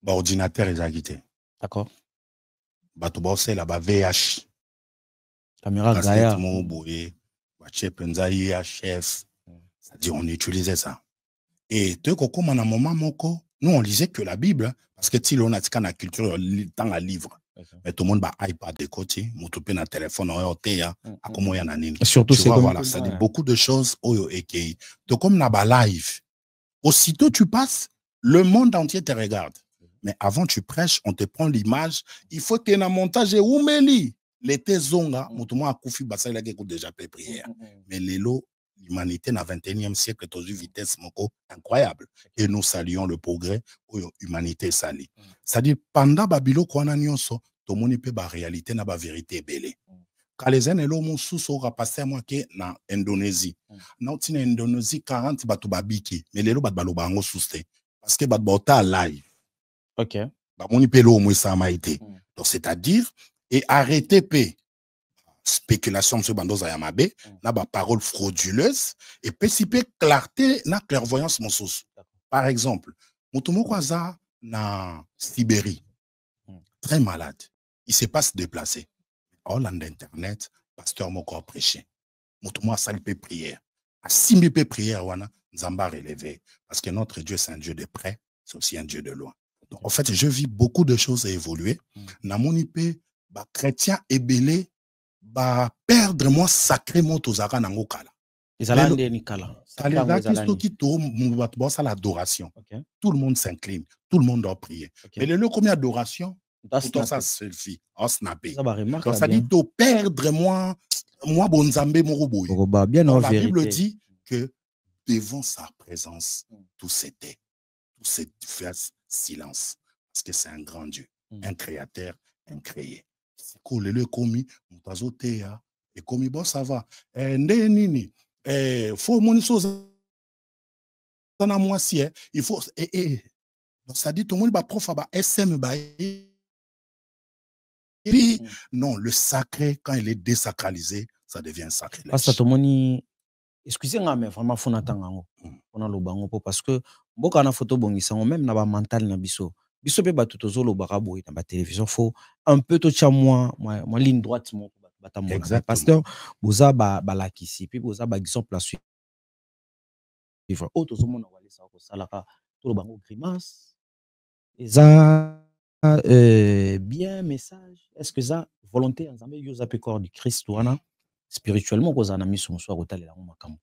S1: ordinateur est agité.
S2: D'accord.
S1: Batuba c'est là-bas VH.
S2: Caméra Gaia.
S1: chef. C'est-à-dire, on utilisait ça. Et comme à un moment, nous, on lisait que la Bible, parce que si on a la culture dans la livre. Mais tout le monde a iPad de côté, mon téléphone, surtout c'est voilà, ça dit beaucoup de choses donc comme na live. Aussitôt tu passes, le monde entier te regarde. Mais avant tu prêches, on te prend l'image, il faut que na montage et oumeli l'été zonga, mon a koufi basa il a déjà fait prière. Mais l'élo l'humanité dans le 21e siècle est une vitesse incroyable. Et nous saluons le progrès où l'humanité sali. C'est-à-dire, pendant Babylone, tout le monde peut la réalité, la vérité belée. Quand les gens sont passés à moi qui en Indonésie, en Indonésie, 40 batu babiki, mais les gens sont sous parce que batu live.
S2: OK.
S1: Donc, c'est-à-dire, et arrêter P. Spéculation sur Bandoza Yamabe, na ba parole frauduleuse, et puis si peut clarté, na clairvoyance mon sauce. Par exemple, Mutumokwaza na Sibérie, très malade, il ne sait pas se déplacer. En Internet, pasteur Moko prêché. Mutumo a salipé prière. A simipé prière, wana, Nzamba relevé. Parce que notre Dieu, c'est un Dieu de près, c'est aussi un Dieu de loin. Donc, en fait, je vis beaucoup de choses à évoluer. Namonipe, ba chrétien ébélé, ba perdre moi sacrément aux aras nango kala. L'adoration. Tout le monde s'incline, tout le monde doit prier. Mais le lieu combien d'adoration, tout ça selfie, en snappé. Donc ça dit to perdre moi bonzambe moroboy. La Bible dit que devant sa présence, tout s'était, tout s'est fait silence, parce que c'est un grand Dieu, un créateur, un créé. C'est cool, le commis, mutazotea, et commis bon ça va. Nini, faut mon chose dans moi si il faut donc ça dit tout le monde va prof ba SM ba non, le sacré quand il est désacralisé, ça devient sacré.
S2: Parce que tout le monde excusez-moi mais vraiment faut n'attendre on a le bango parce que beaucoup na photo bongisa même na ba mental na biso biso pe batu tozolo barabo na ba télévision faut un peu to cha moi ligne droite mon batamona parce que boza ba lakisi puis boza ba exemple la suite autres hommes na wali ça ko salaka to bango grimace eza bien message est-ce que ça volonté nzambe yo za pe corps du Christ wana spirituellement ko za na miso so kotalela ngo makambo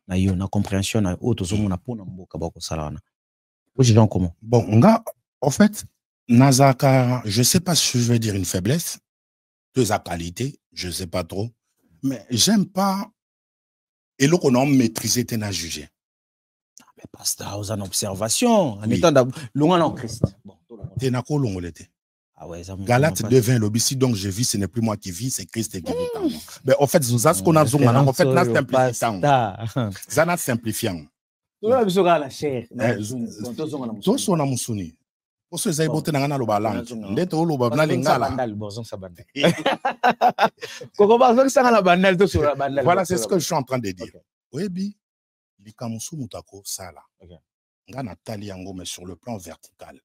S2: na yo na compréhension na autres hommes na pona mboka ba ko salana je dis comment
S1: bon nga en fait nazaka je sais pas si je vais dire une faiblesse de sa qualité je sais pas trop mais j'aime pas et là qu'on a maîtrisé t'es na jugé.
S2: Mais pasteur, aux en observation, en étant loin en Christ. Bon,
S1: t'es na ko longolete.
S2: Ah ouais, ça me
S1: Galates 2:20 l'obéissance donc je vis ce n'est plus moi qui vis c'est Christ qui vit en moi. Mais en fait ça ce qu'on a zonga en fait là simplifiant. Ça n'a simplifiant.
S2: Toi biso la chair.
S1: Toi sona musuni. Pour ceux qui boté na loba langue. Ndeto loba na lingala. Voilà, c'est ce que je suis en train de dire. Oui bi likamusu mutako sala. Nga natali yango mais sur le plan vertical.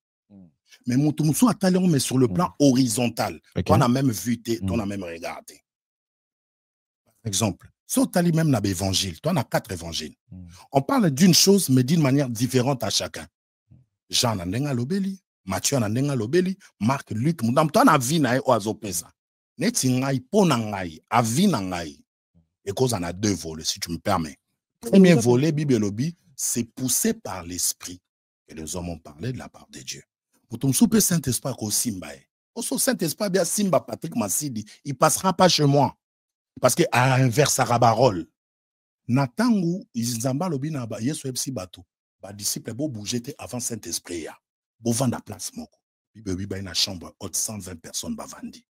S1: Mais Moutoumousou a talent, mais sur le plan horizontal. On a même vu, on a même regardé. Par exemple, si on tali même dans l'évangile, on a 4 évangiles. On parle d'une chose, mais d'une manière différente à chacun. Jean a nenga lobeli, Matthieu a nenga lobeli, Marc, Luc, Moudam, toi na vie na oazo pesa. Neti ngai, ponangai, a vie nangai. Et cause en a 2 volets, si tu me permets. Premier volet, Bible lobby, c'est poussé par l'esprit. Et les hommes ont parlé de la part de Dieu. Pour souper Saint-Esprit au Simba. Au Saint-Esprit, bien Simba Patrick Massidi, il ne passera pas chez moi. Parce que à inverse à Rabarol. Natangu, Izamba Lobina, Yesu Epsi Bato, ba disciple bo bouger avant Saint-Esprit. Bo vendre la place moko. Bibi ba une chambre haute 120 personnes ba vandi.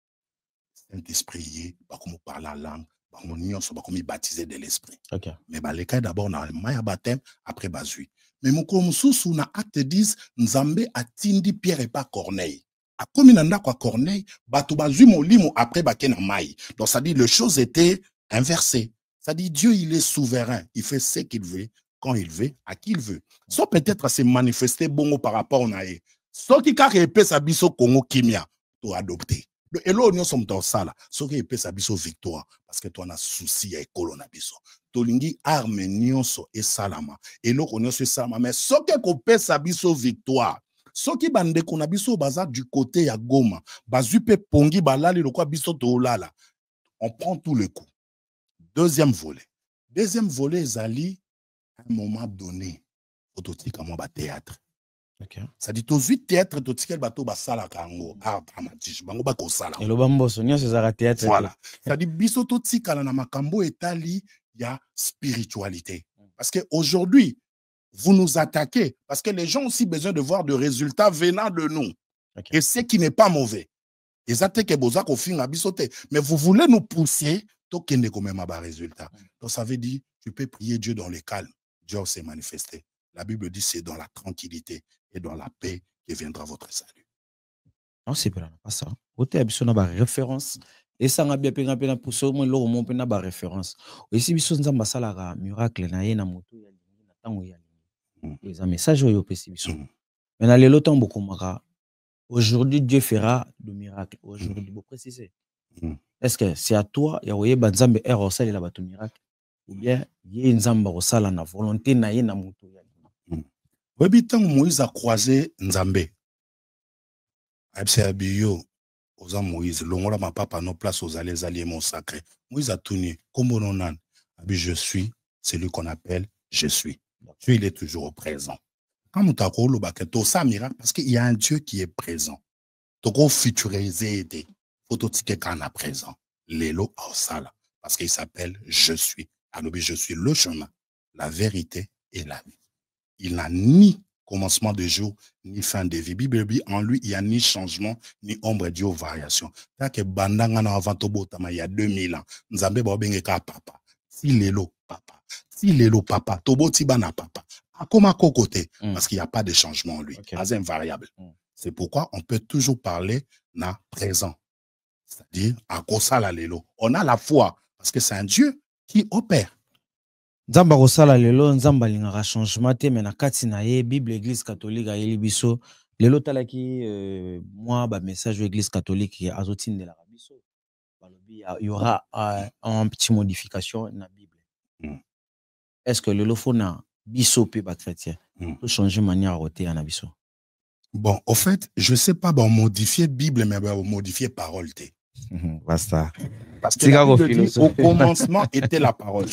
S1: Saint-Esprit, ba comme parler la langue, ba on so ba comme baptisé de l'esprit.
S2: Okay.
S1: Mais ba les cas d'abord na maya baptême après bazui. Mais mon komususu na acte 10 Nzambe atindi Pierre et pas Corneille. A comme nanda kwa Corneille, batu bazui molimo après bakena mai. Donc ça dit les choses étaient inversées. Ça dit Dieu il est souverain, il fait ce qu'il veut, quand il veut, à qui il veut. Sauf peut-être à se manifester bongo par rapport au nae. Sauf qui carré épée sa biso Congo kimia to adopter. Et là nous sommes dans ça là. Sauf qui épée sa biso victoire parce que toi on a souci à colonna biso. Tolingi arme nyonso et salama et lo nyonso salama mais soki ko sa biso victoire soki bande ko na biso baza du côté ya Goma bazupe pongi balali lokwa biso to lala on prend tout le coup. Deuxième volet ezali à un moment donné autotika mo ba théâtre.
S2: Okay.
S1: Ça dit tous 8 théâtre totikel bato basala kango art dramatique bango ba ko sala.
S2: Et lo bamboso nyonso za théâtre.
S1: Voilà. Ça dit biso totika na makambo etali il y a spiritualité. Parce qu'aujourd'hui, vous nous attaquez, parce que les gens ont aussi besoin de voir des résultats venant de nous. Okay. Et ce qui n'est pas mauvais. Mais vous voulez nous pousser, donc il n'y a même pas de résultat. Donc ça veut dire, tu peux prier Dieu dans le calme. Dieu s'est manifesté. La Bible dit c'est dans la tranquillité et dans la paix que viendra votre salut.
S2: Non, c'est pas ça. Côté Abisso na ba référence. Et ça nga bien penga pena pour so mo lo mo pena ba référence. Aussi biso nzamba salaka miracle na ye na moto ya lingi na tango ya lingi. Et ça message oyo pesi biso. Mais na lelo tambo komaka. Aujourd'hui Dieu fera de miracles. Aujourd'hui vous précisez. Est-ce que c'est à toi ya oye banzambe ero sala la bato miracle ou bien ye nzamba osala na volonté na ye na moto ya lingi.
S1: Webi tango Moïse a croisé Nzambe. Abse biyo oza Moïse longola ma papa no place aux alliés mon sacré. Moïse a tourné comme on nan. Abi je suis celui qu'on appelle je suis. Dieu il est toujours présent. Quand nous t'accordons le baquet ça miracle parce qu'il y a un Dieu qui est présent. Toko futuriser aider. Faut que quand on a présent. Lelo sala parce qu'il s'appelle je suis. Alors je suis le chemin, la vérité et la vie. Il n'a ni commencement de jour, ni fin de vie. Bible dit en lui, il n'y a ni changement, ni ombre d'Dieu variation. Tant que bandanga na avant il y a 2000 ans, Nzambe ba bengeka papa. Si lelo papa. Si lelo papa, tobo tibana papa. Akoma kokote parce qu'il n'y a pas de changement en lui, pas invariable. C'est pourquoi on peut toujours parler na présent. C'est-à-dire à kosala lelo. On a la foi parce que c'est un Dieu qui opère.
S2: Nzamba kosala lelo nzamba lingaka changement te mais na kati na ye Bible Église catholique ayeli biso lelo talaki moi ba message de Église catholique azotindela biso balobi il y aura un petit modification na Bible. Est-ce que lelo fona biso pe ba chrétien peut changer manière roté na biso?
S1: Bon, au fait, je sais pas bon modifier Bible mais bon modifier parole te.
S2: Basta.
S1: Parce que la Bible dit, au commencement était la parole.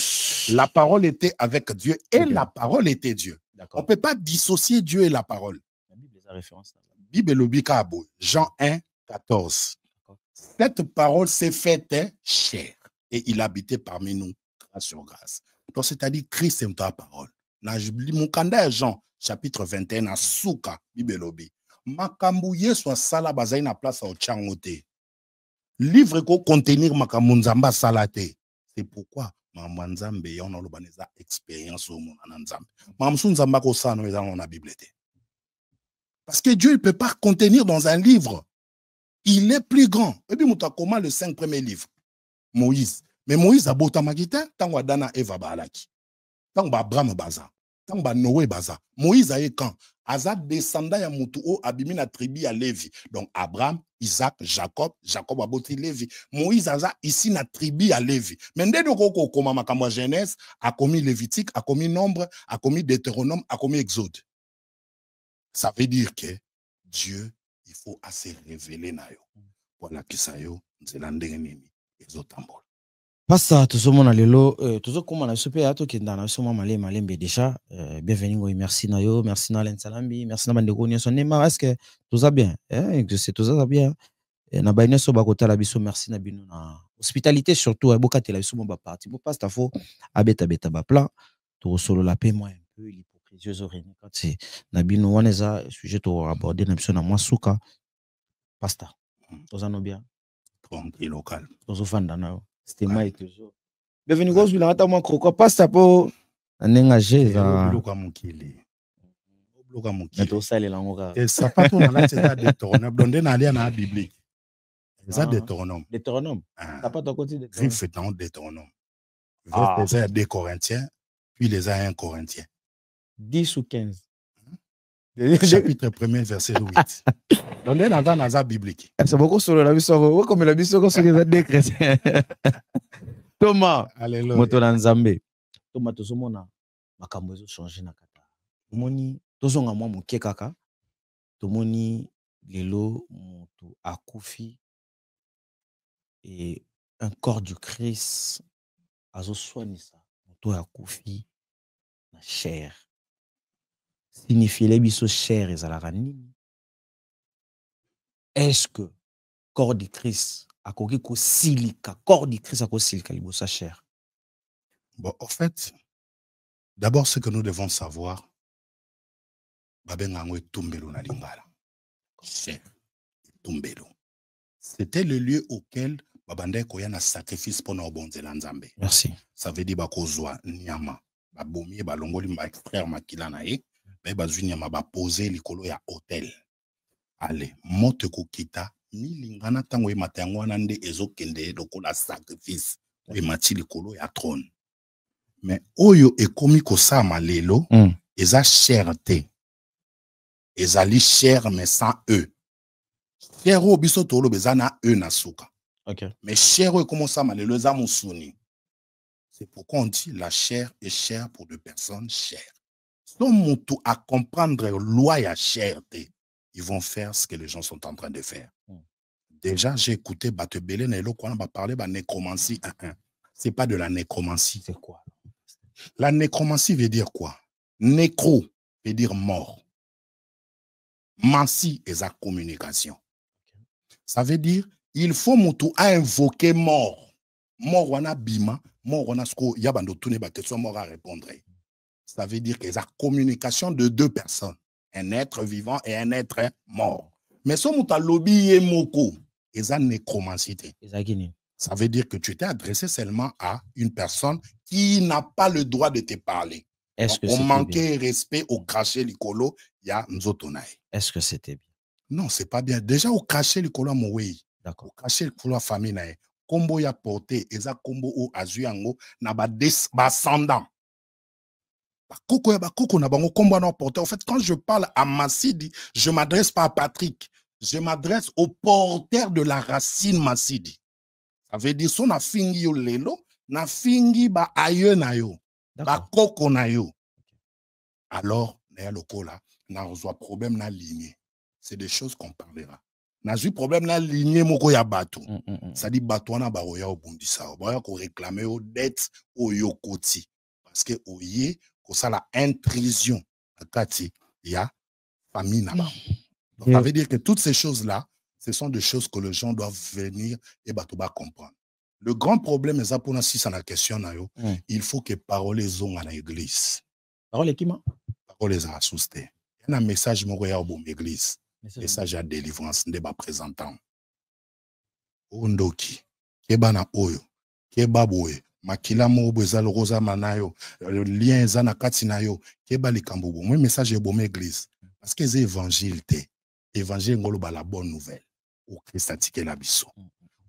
S1: La parole était avec Dieu et la parole était Dieu. On ne peut pas dissocier Dieu et la parole.
S2: La Bible est la référence.
S1: Bible l'obikabo, Jean 1, 14. Cette parole s'est faite chair et il habitait parmi nous grâce sur grâce. Donc c'est-à-dire Christ est ta parole. Mon candidat Jean chapitre 21 à Souka Bible lobi. Makambouye soit sala bazaï na place au tchangote. Livre ko contenir makamunzamba salate. C'est pourquoi mamanzambe yon a l'obaneza expérience au monde ananzambe. Mamsunzamba ko sa no ezan na Bible te. Parce que Dieu ne peut pas contenir dans un livre. Il est plus grand. Et puis mutakoma le 5 premiers livres. Moïse. Mais Moïse a bota magita tango dana Eva balaki. Tango ba Abraham baza. Tango ba Noé baza. Moïse a quand Aza descendant ya mutu o abimi na tribu ya Lévi. Donc Abraham, Isaac, Jacob a boti Lévi. Moïse aza ici na tribu ya Lévi. Mais dès que koma makambo Genèse, a commis Lévitique, a commis Nombre, a commis Deutéronome, a commis Exode. Ça veut dire que Dieu, il faut assez révéler na yo. Voilà qui ça yo, nzela ndenge nini ezotambola.
S2: Pasa tozomona lelo tozokoma na biso pe ato kenda na biso malembe déjà bienvenue ngoi merci na yo merci na Lensalambi merci na bandeko nyonso nema est-ce que toza bien que c'est toza bien na ba nyonso ba kotala biso merci na bino na hospitalité surtout bokatela biso mo ba parti bo pasta fo abeta ba plan to solo la paix moi un peu l'hypocrisie zoreni quand c'est na bino wana za sujet to aborder na biso na mwasuka pasta toza no bien
S1: tranquille local
S2: tozo fanda na yo. C'était moi toujours. Bienvenue gros bila hata moi kroko pasta po nenga jeza.
S1: Bloka mukili. Bloka mukili.
S2: Nato sale la ngoka.
S1: Et ça pas tout na la c'est Deutéronome. Donde na alia na biblique. Ça Deutéronome.
S2: Deutéronome. Ça pas ton côté de.
S1: Griffe dans Deutéronome. Les 2 Corinthiens puis les 1 Corinthiens.
S2: 10 ou 15.
S1: Chapitre 1er verset 8. Donde na za biblique.
S2: C'est beaucoup sur la biso comme la biso sur les décrets. Thomas.
S1: Alléluia.
S2: Moto na Nzambe. Thomas tozomona makambo ezo changer na kata. Tomoni tozonga mwa moke kaka. Tomoni lelo moto akufi et un corps du Christ azo soignisa moto akufi na chair. Signifie les biso chair ezalaka nini? Est-ce que corps du Christ a ko silika corps du Christ a ko silika libosa chair?
S1: Bon, en fait, d'abord ce que nous devons savoir, babengango etumbelo na lingala. Chair etumbelo. C'était le lieu auquel babande koya na sacrifice pour na obonzela Nzambe.
S2: Merci.
S1: Ça veut dire bakozwa nyama, babomi balongoli ba extraire makila na ye, ba bazwi nyama ba poser likolo ya hôtel. allez moto kokita ni lingana tango emata yango wana nde ezokende lokola sacrifice emati likolo ya trône. Mais oyo ekomi kosama lelo eza cher te. Ezali cher mais sans eux. Cher o biso tolo bezana eux na suka.
S2: Okay.
S1: Mais cher o ekomi kosama lelo eza musuni. C'est pourquoi on dit la chair est chère pour deux personnes chères. Si on à comprendre loi ya cherté, ils vont faire ce que les gens sont en train de faire. Déjà, j'ai écouté Batebele Nelo quand on va parler de nécromancie. C'est pas de la nécromancie.
S2: C'est quoi?
S1: La nécromancie veut dire quoi? Nécro veut dire mort. Mancie est la communication. Ça veut dire il faut mutu à invoquer mort. Mort wana bima, mort wana sko yabando tune ba question mort à répondre. Ça veut dire qu'il y a communication de deux personnes, un être vivant et un être mort. Mais si on a lobby et moko, il y a nécromancie. Ça veut dire que tu t'es adressé seulement à une personne qui n'a pas le droit de te parler.
S2: Est-ce que
S1: on manquait respect au craché likolo, il y a nzotonai.
S2: Est-ce que c'était bien?
S1: Non, c'est pas bien. Déjà au craché likolo moué. D'accord. Au craché likolo famille nae. Combo ya porté, eza combo o azuyango na ba descendant. En fait, quand je parle à Massidi, je ne m'adresse pas à Patrick. Je m'adresse au porteur de la racine Massidi. Ça veut dire, si on a fingi yo lelo, na fingi ba aye na yo, ba koko na yo. Alors, na loko là, na reçoit problème na lignée. C'est des choses qu'on parlera. Na eu problème na lignée moko ya bato. Ça dit bato na ba oya obundisa, ba oya ko réclamer au dette au yokoti parce que oye ça la intrusion il y a famille là-bas. Donc ça veut dire que toutes ces choses-là, ce sont des choses que les gens doivent venir et batoba comprendre. Le grand problème est pour nous si c'est la question il faut que paroles ont à l'église.
S2: Parole qui m'a?
S1: Paroles à souster. Il y a un message moya au bon église. Message à délivrance de ba présentant. Ondoki, keba na oyo, keba boye. Makila mobo ezalo rosa manayo lien ezana kati na yo keba likambubu moi message e bon église parce que c'est évangile te évangile ngolo ba la bonne nouvelle au Christ atike la biso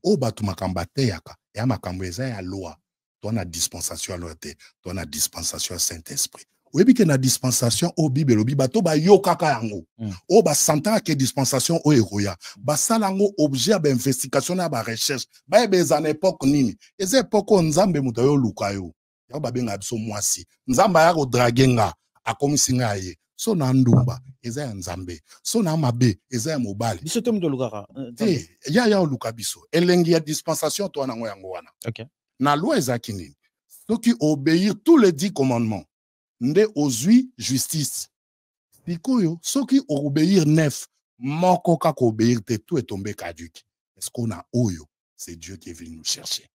S1: o batu makamba te yaka ya makambo eza ya loi to na dispensation à loi te to na dispensation à Saint-Esprit oyebi ke na dispensation au Bible lobi bato ba yo kaka yango o ba santa ke dispensation o eroya ba salango objet ba investigation na ba recherche ba ebeza na époque nini eza époque nzambe muto yo luka yo ya ba benga biso mwasi nzamba ya ko dragenga akomisinga ye so na ndumba eza ya nzambe so na mabe eza ya mobali
S2: biso te muto lukaka
S1: ya luka biso elengi ya dispensation to na ngo yango wana
S2: OK
S1: na loi ezaki nini soki obéir tous les 10 commandements nde ozui justice. Sikoyo, soki obéir 9, moko kaka obéir te, tout est tombé caduque. Est-ce qu'on a oyo? C'est Dieu qui est venu nous chercher.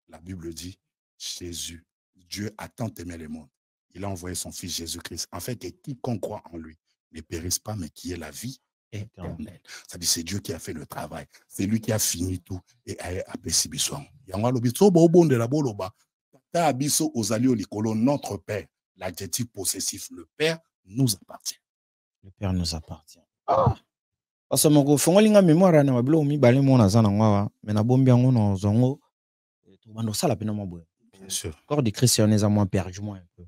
S1: La Bible dit, Jésus, Dieu a tant aimé le monde. Il a envoyé son fils Jésus-Christ. En fait, que quiconque croit en lui ne périsse pas, mais qui est la vie éternelle. Ça dit, c'est Dieu qui a fait le travail. C'est lui qui a fini tout et a apesi bisson. Yangwa lobiso bo bonde la boloba. Ta abiso ozalio likolo notre Père. L'adjectif possessif, le Père nous appartient.
S2: Le Père nous appartient. Ah! Parce que mon fongolinga mémoire na mablo mi balé mon azana ngwa mais na bombi yango no zongo to sala pena mo boy.
S1: Bien sûr.
S2: Corps de christianisme moi perdu moi un peu.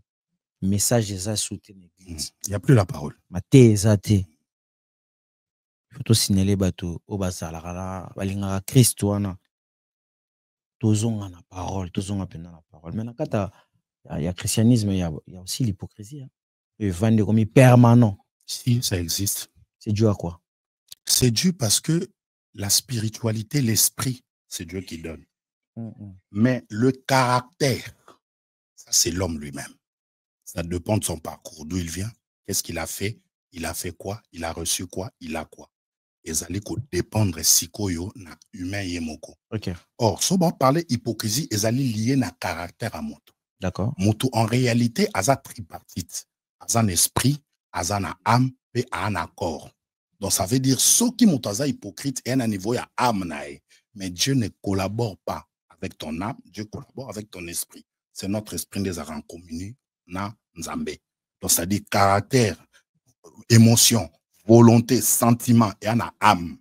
S2: Message eza soutenu.
S1: Il y a plus la parole.
S2: Ma té. Faut to signaler bato o basala kala balinga Christ wana. Tozonga na parole, tozonga pena na parole. Mais na kata il y a christianisme, il y a aussi l'hypocrisie. Hein. Et vendre comme permanent.
S1: Si, ça existe.
S2: C'est dû à quoi?
S1: C'est dû parce que la spiritualité, l'esprit, c'est Dieu qui donne. Mais le caractère, ça c'est l'homme lui-même. Ça dépend de son parcours, d'où il vient, qu'est-ce qu'il a fait quoi, il a reçu quoi, il a quoi. Et ça allait dépendre si koyo na humain yemoko.
S2: OK.
S1: Or, si on parle hypocrisie, ils allaient lier na caractère à moto.
S2: D'accord.
S1: Moto en réalité, asa tripartite, asa un esprit, asa na âme et un accord. Donc ça veut dire ceux qui moto asa hypocrite et un niveau ya âme nae, mais Dieu ne collabore pas avec ton âme, Dieu collabore avec ton esprit. C'est notre esprit des arts en communie na nzambe. Donc ça dit caractère, émotion, volonté, sentiment et une âme.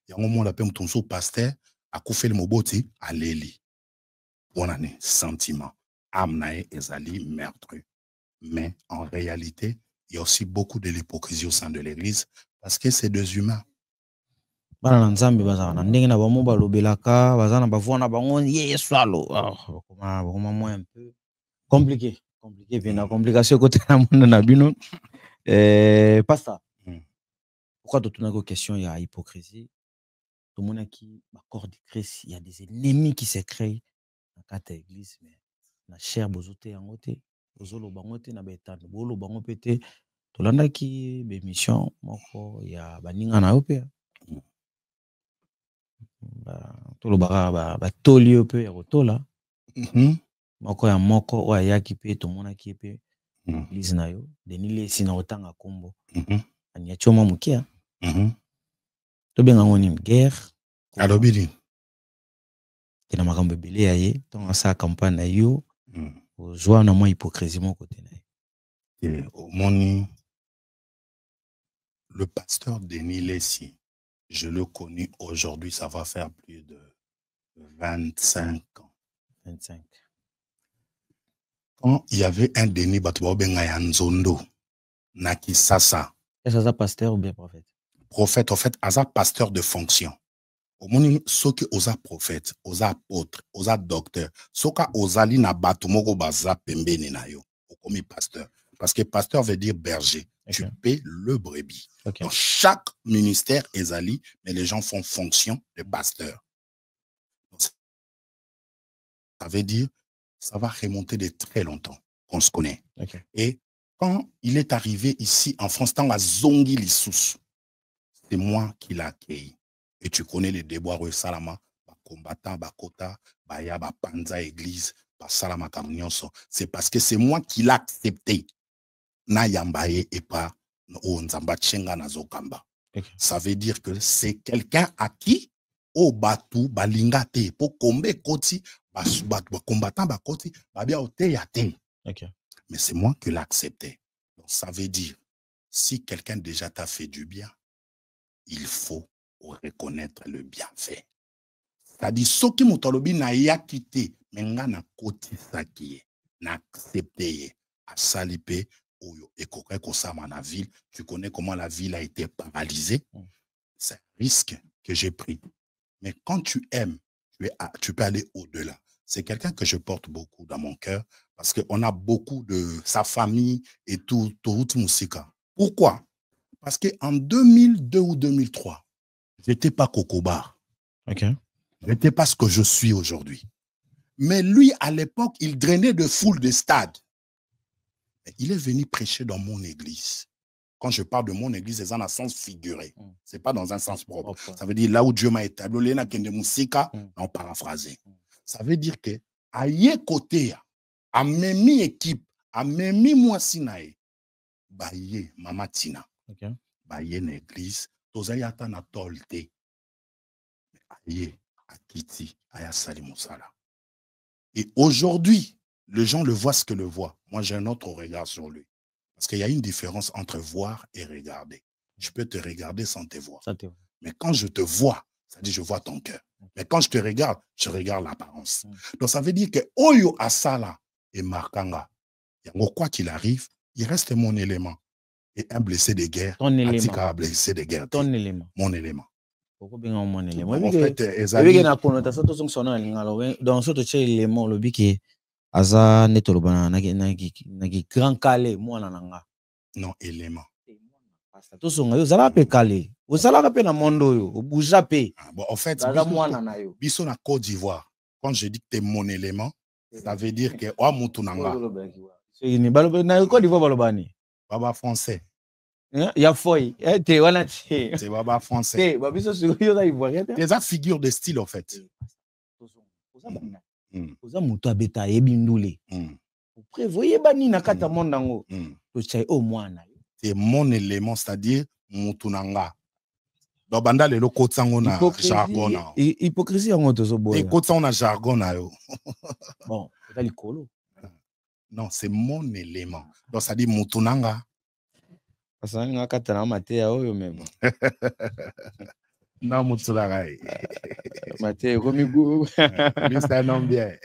S1: Il y a un moment où on appelle pasteur, à couper le moboti, à l'éli. On a un sentiment. Âme nae ezali meurtre. Mais en réalité, il y a aussi beaucoup de l'hypocrisie au sein de l'église parce que c'est deux humains.
S2: Bana nzambe bazana ndenge na bamo balobelaka bazana bavona bango yeswalo bakoma moi un peu compliqué vena complication côté na monde na bino pas ça. Pourquoi tu as une question il y a hypocrisie tout le monde qui ba corps de Christ il y a des ennemis qui se créent dans cette église mais na cher bozote yango te bozolo bango te na betano bolo bango pété tolanda ki be mission moko ya baninga na yo pe tolobaka batoli yo mpe ya kotola moko ya moko oyo ayaki mpe tomonaki mpe église na yo Denis Lesi na kotanga kombo aniati mwa moke tobenga ngo nini guerre
S1: alobi nini
S2: te na makambo ebele ya ye ntongo asala campagne na yo ozwa na mwa hypocrisie moko te na ye
S1: omoni le pasteur Denis Lesi. Je le connais aujourd'hui, ça va faire plus de 25 ans.
S2: 25.
S1: Quand il y avait un Denis Batouabenga Yanzondo, Naki Sasa.
S2: Est-ce que c'est pasteur ou bien prophète?
S1: Prophète, en fait, Aza pasteur de fonction. Au monde, ceux qui osent prophète, osent apôtre, osent docteur, ceux qui osent ali na batumoko baza pembeni na yo, comme pasteur. Parce que pasteur veut dire berger. Okay. Tu paies le brebis. Okay. Donc, chaque ministère est ali, mais les gens font fonction de pasteur. Donc, ça veut dire, ça va remonter de très longtemps qu'on se connaît.
S2: Okay.
S1: Et quand il est arrivé ici en France, dans la Zongi Lissous, c'est moi qui l'ai accueilli. Et tu connais les déboires Salama, combattant, Bakota, Baya, Panza, Église, Salama Kamnyonso. C'est parce que c'est moi qui l'ai accepté. Na yambaye et pas Nzamba Tchenga Nazokamba. Ça veut dire que c'est quelqu'un à qui au batu balingate pour combe koti combattant bakoti babia ote yate. Mais c'est moi qui l'ai accepté. Donc ça veut dire si quelqu'un déjà t'a fait du bien, il faut reconnaître le bienfait. C'est-à-dire ceux qui m'ont na ya quitté mais na koti sakiye na accepté à saliper. Et la ville, tu connais comment la ville a été paralysée. C'est un risque que j'ai pris. Mais quand tu aimes, tu peux aller au-delà. C'est quelqu'un que je porte beaucoup dans mon cœur parce qu'on a beaucoup de sa famille et tout Moussika. Pourquoi? Parce qu'en 2002 ou 2003, je n'étais pas Kokobar.
S2: Okay.
S1: Je n'étais pas ce que je suis aujourd'hui. Mais lui, à l'époque, il drainait de foules de stades. Il est venu prêcher dans mon église. Quand je parle de mon église, c'est dans un sens figuré. Ce n'est pas dans un sens propre. Ça veut dire là où Dieu m'a établi, on paraphrasé. Ça veut dire que, à y côté, à même équipe, à même moi sinae, baye mama tina, baye une église, tozayata na tolte, aye akiti, aya sali musala. Et aujourd'hui, les gens le voient ce que le voient. Moi, j'ai un autre regard sur lui. Parce qu'il y a une différence entre voir et regarder. Je peux te regarder sans te voir. Mais quand je te vois, ça dit je vois ton cœur. Mais quand je te regarde, je regarde l'apparence. Donc, ça veut dire que Oyo Asala et Markanga, quoi qu'il arrive, il reste mon élément. Et un blessé de guerre,
S2: ton élément.
S1: Un blessé de guerre.
S2: Ton élément.
S1: Mon élément.
S2: En fait, dans ce élément, le bique aza netolobana nagi grand calé mwana nanga
S1: non élément
S2: to songa yo zala pe calé o zala pe na mondo yo o bouja pe
S1: bon en fait
S2: mwana na yo
S1: biso na Côte d'Ivoire quand je dis que t'es mon élément ça veut dire que o mutu nanga
S2: c'est ni baloba na Côte d'Ivoire balobani
S1: baba français
S2: ya foi te wana
S1: c'est baba français
S2: ba biso yo za ivoirien
S1: des figures de style en fait
S2: oza moto abeta yebi ndule prévoyez bani na kata mondango to chai o mwana
S1: c'est mon élément c'est-à-dire mutunanga do banda le kotsango na jargon na
S2: hypocrisie yango to zo boya
S1: kotsango na jargon na yo
S2: bon c'est likolo
S1: non c'est mon élément donc ça dit mutunanga
S2: Parce que nga katana mate oyo mais bon.
S1: Non, Moutsoularai.
S2: Mate Romigo.
S1: Lui, c'est un homme bien.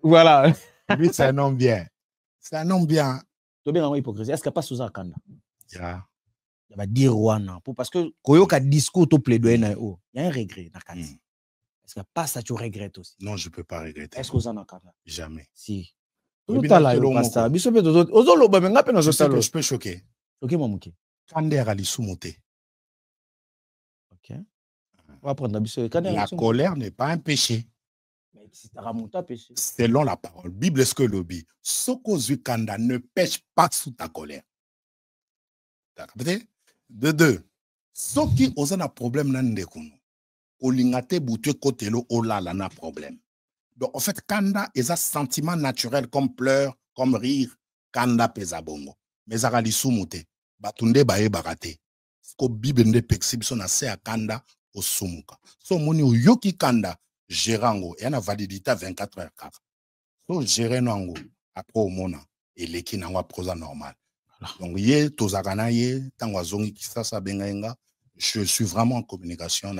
S2: Voilà.
S1: Lui, c'est un homme bien. C'est un homme bien.
S2: Tu bien en hypocrisie. Est-ce qu'il n'y a pas sous Kanda?
S1: Yeah.
S2: Il va dire Rwanda. Parce que quand il y a un discours, tu plaidoyer, il y a un regret. Est-ce qu'il n'y a pas ça, tu regrettes aussi?
S1: Non, je ne peux pas regretter.
S2: Est-ce que vous en avez?
S1: Jamais.
S2: Si.
S1: Je peux choquer.
S2: Ok, mon mouké.
S1: Kande Ralisoumote.
S2: Ok. On va prendre
S1: la colère n'est pas un péché.
S2: Mais si tu as péché.
S1: Selon la parole. Bible, est-ce que le dit? Sokozu Kanda ne pêche pas sous ta colère. De deux. Ceux qui ont un problème, olingate boutue kotelo olala na problème. Donc en fait kanda est un sentiment naturel comme pleurs, comme rire, kanda pesa bongo. Mais arali sumute batunde bae barate. Ko bible nde pexib son ase a kanda o sumuka. So moni o yoki kanda gerango et na validité 24 heures 4. So gérer nango après au mona et leki nango prosa normal. Donc ye tozakana ye tangwa zongi kisasa bengaenga. Je suis vraiment en communication.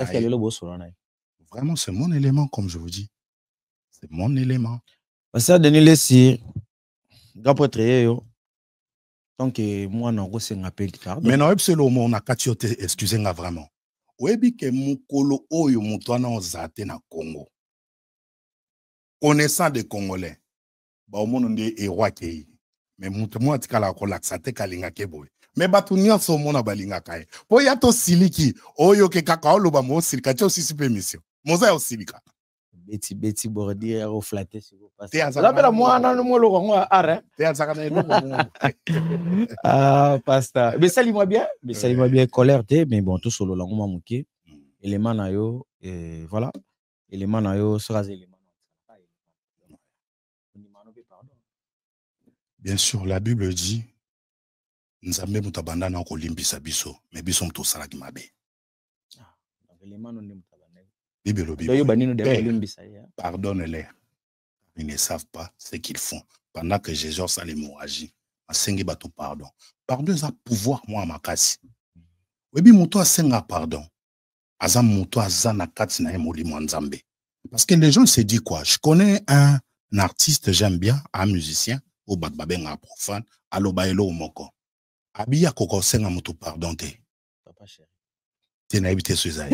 S1: Vraiment, c'est mon élément, comme je vous dis. C'est mon élément.
S2: Ça, Denis Lessi, tant que moi, je n'ai pas de
S1: mais non, c'est le mot, on a katioté, excusez-moi vraiment. Oebi ke mukolo oyo mutwana ozate na Congo. Connaissant des Congolais, ba omono ndi eroi kei. Mais mutu atikala ko laksate kalinga keboy. Mais batu nyonso mona balinga kae. Po ya to siliki oyo ke kaka oloba mo silika cho sisi pe mission. Moza yo silika.
S2: Beti bordi au flatter sur vous passe.
S1: La belle moi na mo lo ko are. Te azakana no.
S2: Ah pasta. Mais salis-moi bien, colère té mais bon tout solo lango mamuké. Élément na yo et voilà. Élément na yo sera élément.
S1: Bien sûr, la Bible dit Nzambe mutabanda na ko limbisa biso, mais biso mto salaki mabe. Pardonne-les. Ils ne savent pas ce qu'ils font. Pendant que Jésus a l'hémorragie, asengi bato pardon. Pardon a pouvoir moi makasi. Webi muto asenga pardon. Azam muto azana kati na molimo Nzambe. Parce que les gens se disent quoi? Je connais un artiste, j'aime bien, un musicien, au bakbabenga profane, alobaelo moko. Abiya koko senga muto pardon te.
S2: Papa chéri.
S1: Tu n'as évité ce zaï.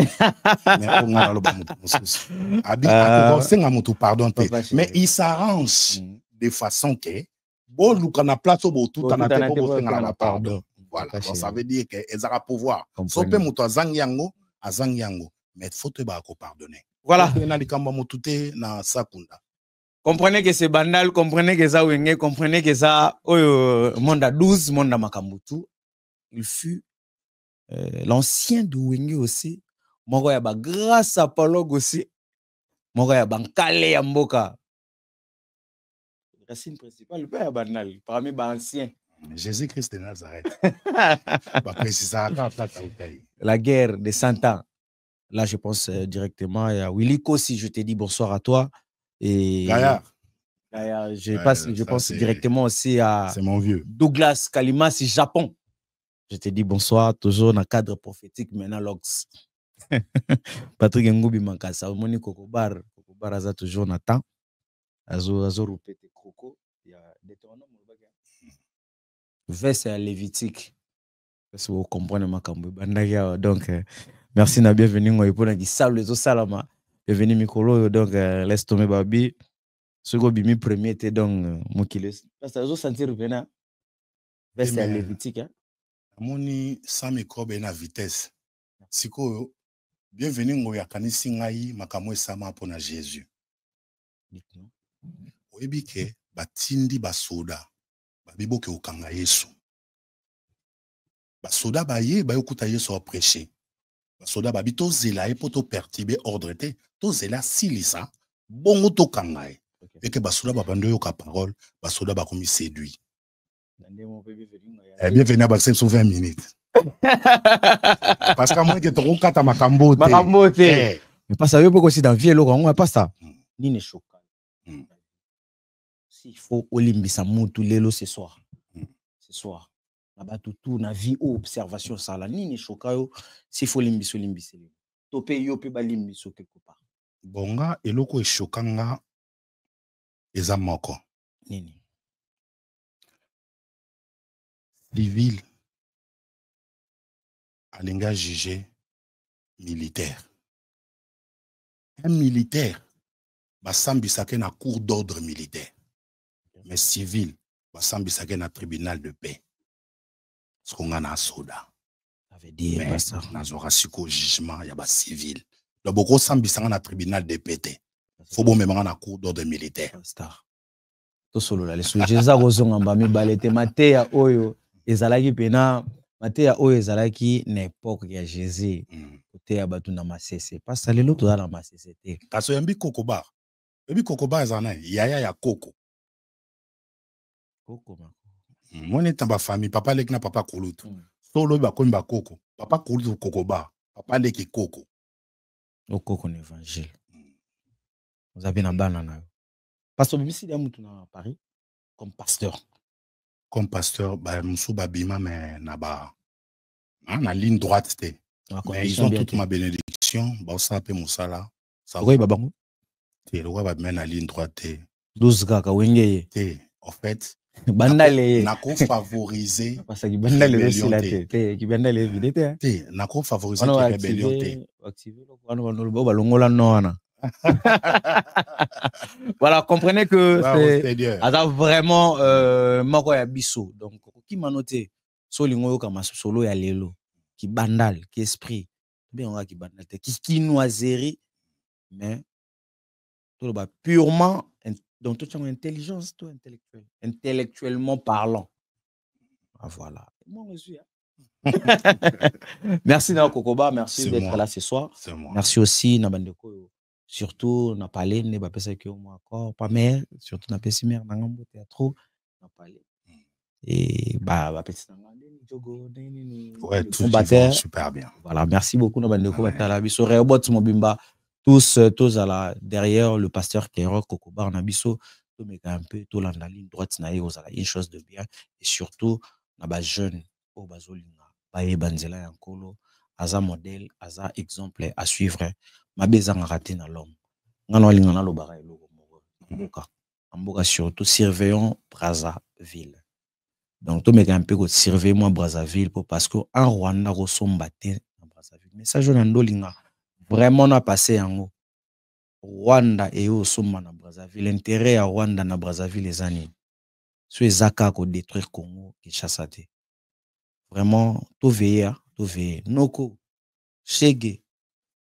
S1: Mais il s'arrange de façon que bon, nous on a place au bout tout en a pardon. Voilà. Donc ça veut dire que ils aura pouvoir. Sauf que muto azangiango, mais faut te pardonner.
S2: Voilà.
S1: Comprenez
S2: que c'est banal, comprenez que ça wenge, comprenez que ça monde à 12, monde à Makambutu. Il fut l'ancien de Wenge aussi, moko ya ba grâce à Palog aussi, moko ya bankale ya mboka. Racine principale, le père banal, parmi les anciens.
S1: Jésus-Christ de Nazareth.
S2: La guerre de 100 ans. Là, je pense directement à Willy Kossi, je te dis bonsoir à toi. Et
S1: Gaillard.
S2: Je pense directement aussi à
S1: mon vieux.
S2: Douglas Kalimasi, Japon. Je te dis bonsoir, toujours dans le cadre prophétique, maintenant Lox. Patrick Ngoubi Mankasa, Moni Kokobar Aza toujours Nathan. Azo Rupete Kroko. Il y a des tournois. Verset à Lévitique. Parce que vous comprenez ma cambo. Donc, merci na bienvenue. Moi, pour qui savent les salama. Bienvenue Mikolo. Donc, laisse tomber Babi. Ce que Bimi premier était donc Moukile. Parce que vous sentir revenir. Verset à Lévitique.
S1: Moni sans microbe et la vitesse. Siko bienvenue ngoya kanisi ngai makamwe sama pona Jésus. Oebike batindi basoda babiboke okanga Yesu. Basoda baye bayokuta Yesu a prêcher. Basoda babito zela e poto perturber ordre te to zela silisa bongo to kangai. Et que basoda babando yoka parole basoda bakomi séduit. Bienvenue à Baxem sur 20 minutes. Parce qu'à moins que tu as Makambo.
S2: Mais pas ça, beaucoup aussi dans vie, on n'a pas ça. Ni ne choquant. S'il faut Olimbisa Moutou Lelo ce soir. Ce soir. na bato tout na vie ou observation sala nini choka yo si faut limbiso limbiseli to pe yo pe ba limbiso quelque part
S1: bonga eloko eshokanga eza moko
S2: nini
S1: civil alinga juger militaire un militaire basambisake na cour d'ordre militaire mais civil basambisake na tribunal de paix sokonga na soda
S2: ça veut dire
S1: mais
S2: ça
S1: nazwaka siko jugement ya bacivil donc bokosambisanga na tribunal de paix te fo bomemanga na cour d'ordre militaire
S2: star tosolola lesujet eza kozonga mba mibale te mateya oyo ezalaki pena mateya oyo ezalaki na époque ya Jésus koteya bato na masese pasa lelo toza na masese te
S1: kasi oyambi kokobar oyebi kokobar eza na yaya ya koko moni ta bafamille papa aleki na papa kulutu so olobi bakomi bakoko papa kulutu kokobar papa aleki koko
S2: okoko na évangile ozabi na bana na yo pasteur bibisi ya mutu na Paris comme pasteur
S1: mosusu babima mais na ligne droite te mais ils ont toute ma bénédiction baosala mpe mosala
S2: okoyeba bango
S1: te lokola babima na ligne droite te
S2: 12 kaka wenge ye
S1: te en fait
S2: bandale
S1: nakofavoriser
S2: pasaki bandale osila te kibandale evide
S1: te nakofavoriser rébellion te
S2: wana balongola no wana voilà, comprenez que c'est vraiment moko ya biso donc qui m'a noté solingo yo kama solo ya lelo qui bandal qui esprit bien on a qui bandal qui noiserie mais tout le purement donc tout son intelligence tout intellectuellement parlant voilà moi aussi merci na Kokoba, merci d'être là ce soir. Merci aussi na bandeko surtout na parlé ne ba pesa que moi encore pas mais surtout na pesi mère na ngambo théâtre na parlé et ba pesi na ngande jogo nini
S1: ouais tout va super bien.
S2: Voilà, merci beaucoup na bandeko batala biso rebot mobimba tous à la derrière le pasteur Kero Kokoba na biso to meka un peu to landa ligne droite na yo za une chose de bien et surtout na ba jeune au bazolinga baye banzela ya nkolo aza modèle aza exemple à suivre mabeza ngaraté na l'homme ngana walinga na lobaka eloko mboka mboka surtout surveillons Brazzaville donc to meka un peu ko surveiller moi Brazzaville parce que en Rwanda resomba te na Brazzaville message na ndolinga vraiment na passé yango Rwanda et au somma na Brazzaville intérêt à Rwanda na Brazzaville les années so ezaka ko détruire Congo Kinshasa te vraiment to veiller noko shege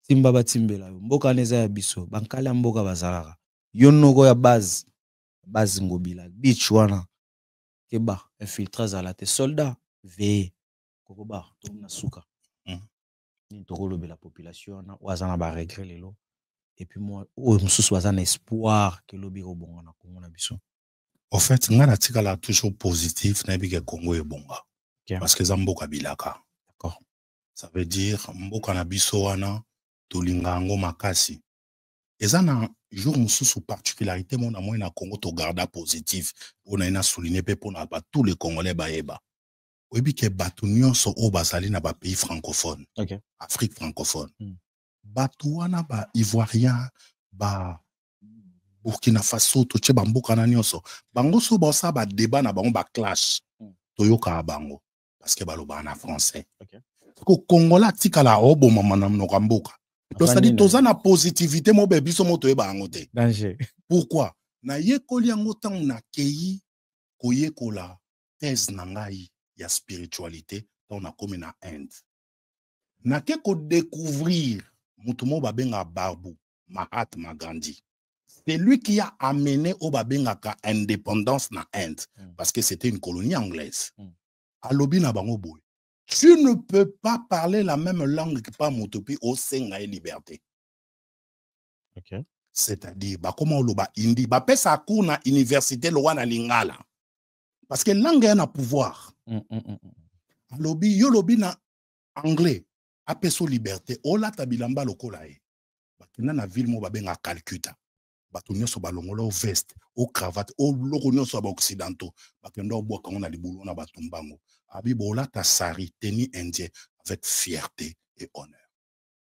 S2: timba batimbela yo mboka neza ya biso bankala mboka bazalaka yo noko ya base ngobila beach wana keba infiltrage à la te soldat veiller kokoba to na suka ni tokolo la population na wazana ba regret lelo et puis moi o mususu wazana espoir que lobi robonga na Congo na biso
S1: en fait ngana tikala toujours positif na bike Congo e bonga parce que zamboka bilaka
S2: d'accord
S1: ça veut dire mboka na biso wana tolinga ngo makasi ezana jour mususu particularité mona moi na Congo to garda positif on a souligner pe pour na tous les Congolais baeba oyebi ke bato nyonso o bazali na ba pays francophone
S2: okay.
S1: Afrique francophone bato wana ba Ivoirien ba Burkina Faso to che bamboka na nyonso bango so ba sa ba débat na bango ba clash toyoka bango parce que baloba na français ko Congola tikala obo mama na mnoka mboka donc ça dit toza na positivité mo be biso moto e bango te
S2: danger
S1: pourquoi na yekoli yango tant na kei koyekola thèse na ngai ya spiritualité dans na komi na Inde na ke ko découvrir mutu mo babenga Babu Mahatma Gandhi. C'est lui qui a amené au babengaka indépendance na Inde parce que c'était une colonie anglaise. Alobi na bango boy. Tu ne peux pas parler la même langue que pas motopi au senga et liberté.
S2: Okay.
S1: C'est-à-dire ba comment loba hindi ba pesa cours na université lo wana lingala. Parce que langue a pouvoir. Alobi yo lobi na anglais apeso liberté ola tabilamba lokola e. Bakina na ville mo babenga Calcutta. bato nyonso balongola o veste o cravate o loko nyonso ba occidentaux bakenda oboka ngo na libulu na bato mbango abi bolata sari tenue indien avec fierté et honneur.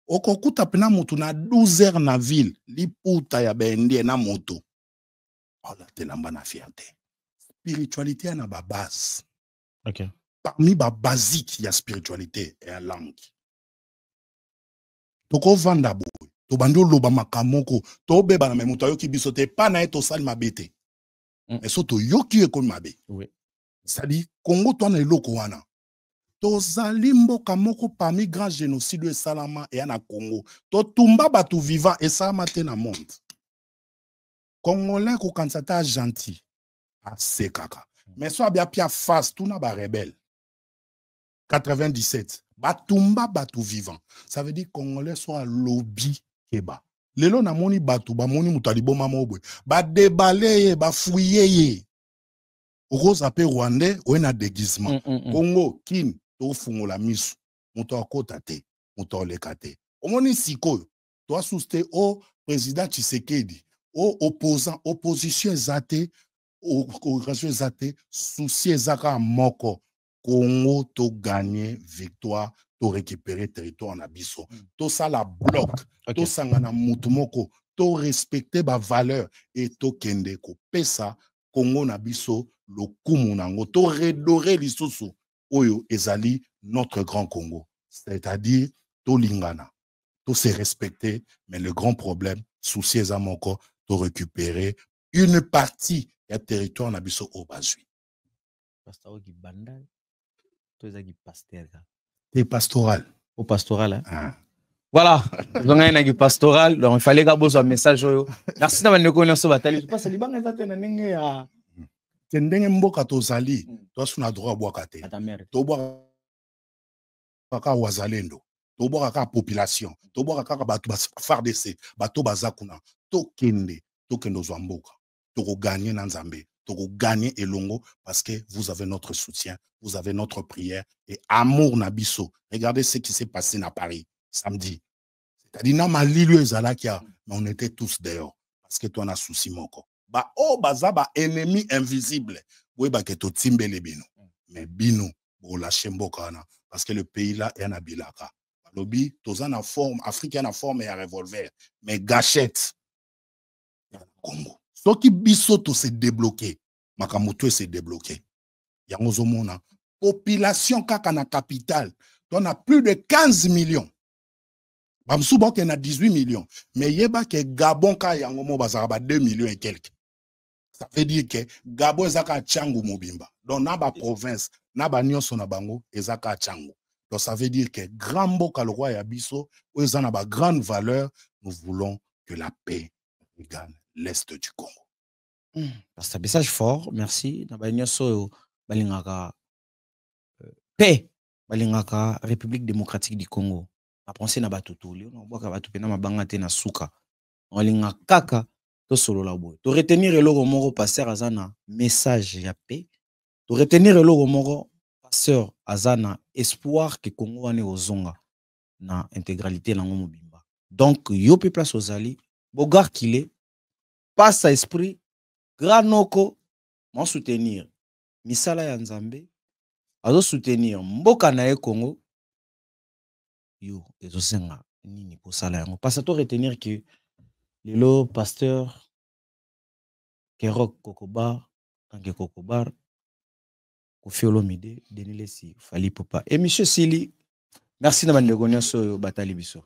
S1: Okokuta pena moto na 12 heures na ville liputa ya bendie na moto olatelamba na fierté. Spiritualité na ba base.
S2: Ok.
S1: Parmi ba basique ya spiritualité et la langue. Toko vanda boy. To bando loba makamoko. To beba na memuta yoki bisote pa na eto sali mabete. Mais so to yoki e kon mabe.
S2: Oui.
S1: C'est-à-dire Congo to na eloko wana. To zali mboka moko parmi grand génocide e salama e na Congo. To tumba batu vivant e salama te na monde. Congolais ko kansata gentil. Assez kaka. Mais so abia pia face tout na ba rebelle. 97. Batumba batu vivant. Ça veut dire Congolais soit lobby keba. Lelo na moni batu ba moni mutalibo mama obwe. Ba déballer ba fouiller. Rose appé Rwandais ou na déguisement. Congo kin to fungola misu. Muto akota te, muto lekate. Omoni siko to asuste o président Tshisekedi, o opposant opposition zate, opposition zate, souci zaka moko. Congo to gagner victoire, to récupérer territoire en abisso. To ça la bloc, to sangana mutumoko, to respecter ba valeur et to kende ko pesa Congo na biso lo kumunango, to redorer lisusu oyo ezali notre grand Congo. C'est-à-dire to lingana, to se respecter, mais le grand problème souci ezamoko to récupérer une partie du territoire na biso au bazui.
S2: Pasteur qui bandal.
S1: C'est pastoral.
S2: Au pastoral, hein? Ah. Voilà. Donc, il y a un pastoral. Donc, il fallait que un message. Merci d'avoir nous connaissé. Je pense que les banques étaient en
S1: Tendenge mboka tozali. Toi, on a droit à boire kate. To boire kaka wazalendo. To boire kaka population. To boire kaka batu FARDC. Bato bazakuna. To kende zomboka. To gagner na Nzambe. Pour gagner Elongo parce que vous avez notre soutien, vous avez notre prière et amour nabiso. Regardez ce qui s'est passé à Paris samedi. C'est-à-dire na malilu ezalakia, mais on était tous dehors parce que toi na souci moko. Ba o baza ba ennemi invisible. Oui ba keto timbele bino. Mais bino bo lâcher mboka na parce que le pays là est na bilaka. Lobi toza na forme africaine na forme et revolver, mais gâchette. Congo. Ce qui biso to se débloqué, makamoto se débloqué. Yangozo mona population kaka na capitale, on a plus de 15 millions. Bamsubo qui a 18 millions, mais yeba ke Gabon ka yangomo bazaba 2 millions et quelques. Ça veut dire que Gabon ezaka changu mobimba. Donc na ba province, na ba nyonso na bango ezaka changu. Donc ça veut dire que grand mboka le roi ya biso, ezana ba grande valeur, nous voulons que la paix gagne l'est du Congo.
S2: C'est un message fort, merci. Balingaka paix, balingaka République démocratique du Congo. A pensé na batutuli, on voit que batupena mabanga te na suka. On linga kaka to solo la boy. To retenir le logo moro pasteur azana message ya paix. To retenir le logo moro pasteur azana espoir que Congo ane ozonga na intégralité na ngomo bimba. Donc yo pe place ozali, bogar qu'il est passe à esprit, grand noko, m'en soutenir. Misala ya Nzambe, azo soutenir mboka na e Congo. Yo, ezo senga nini po sala yango. Parce to retenir que lelo pasteur Kerok Kokobar, tanke Kokobar, Koffi Olomide, Denilesi, Fally Ipupa. Et monsieur Sili, merci na bandeko nyonso batali biso.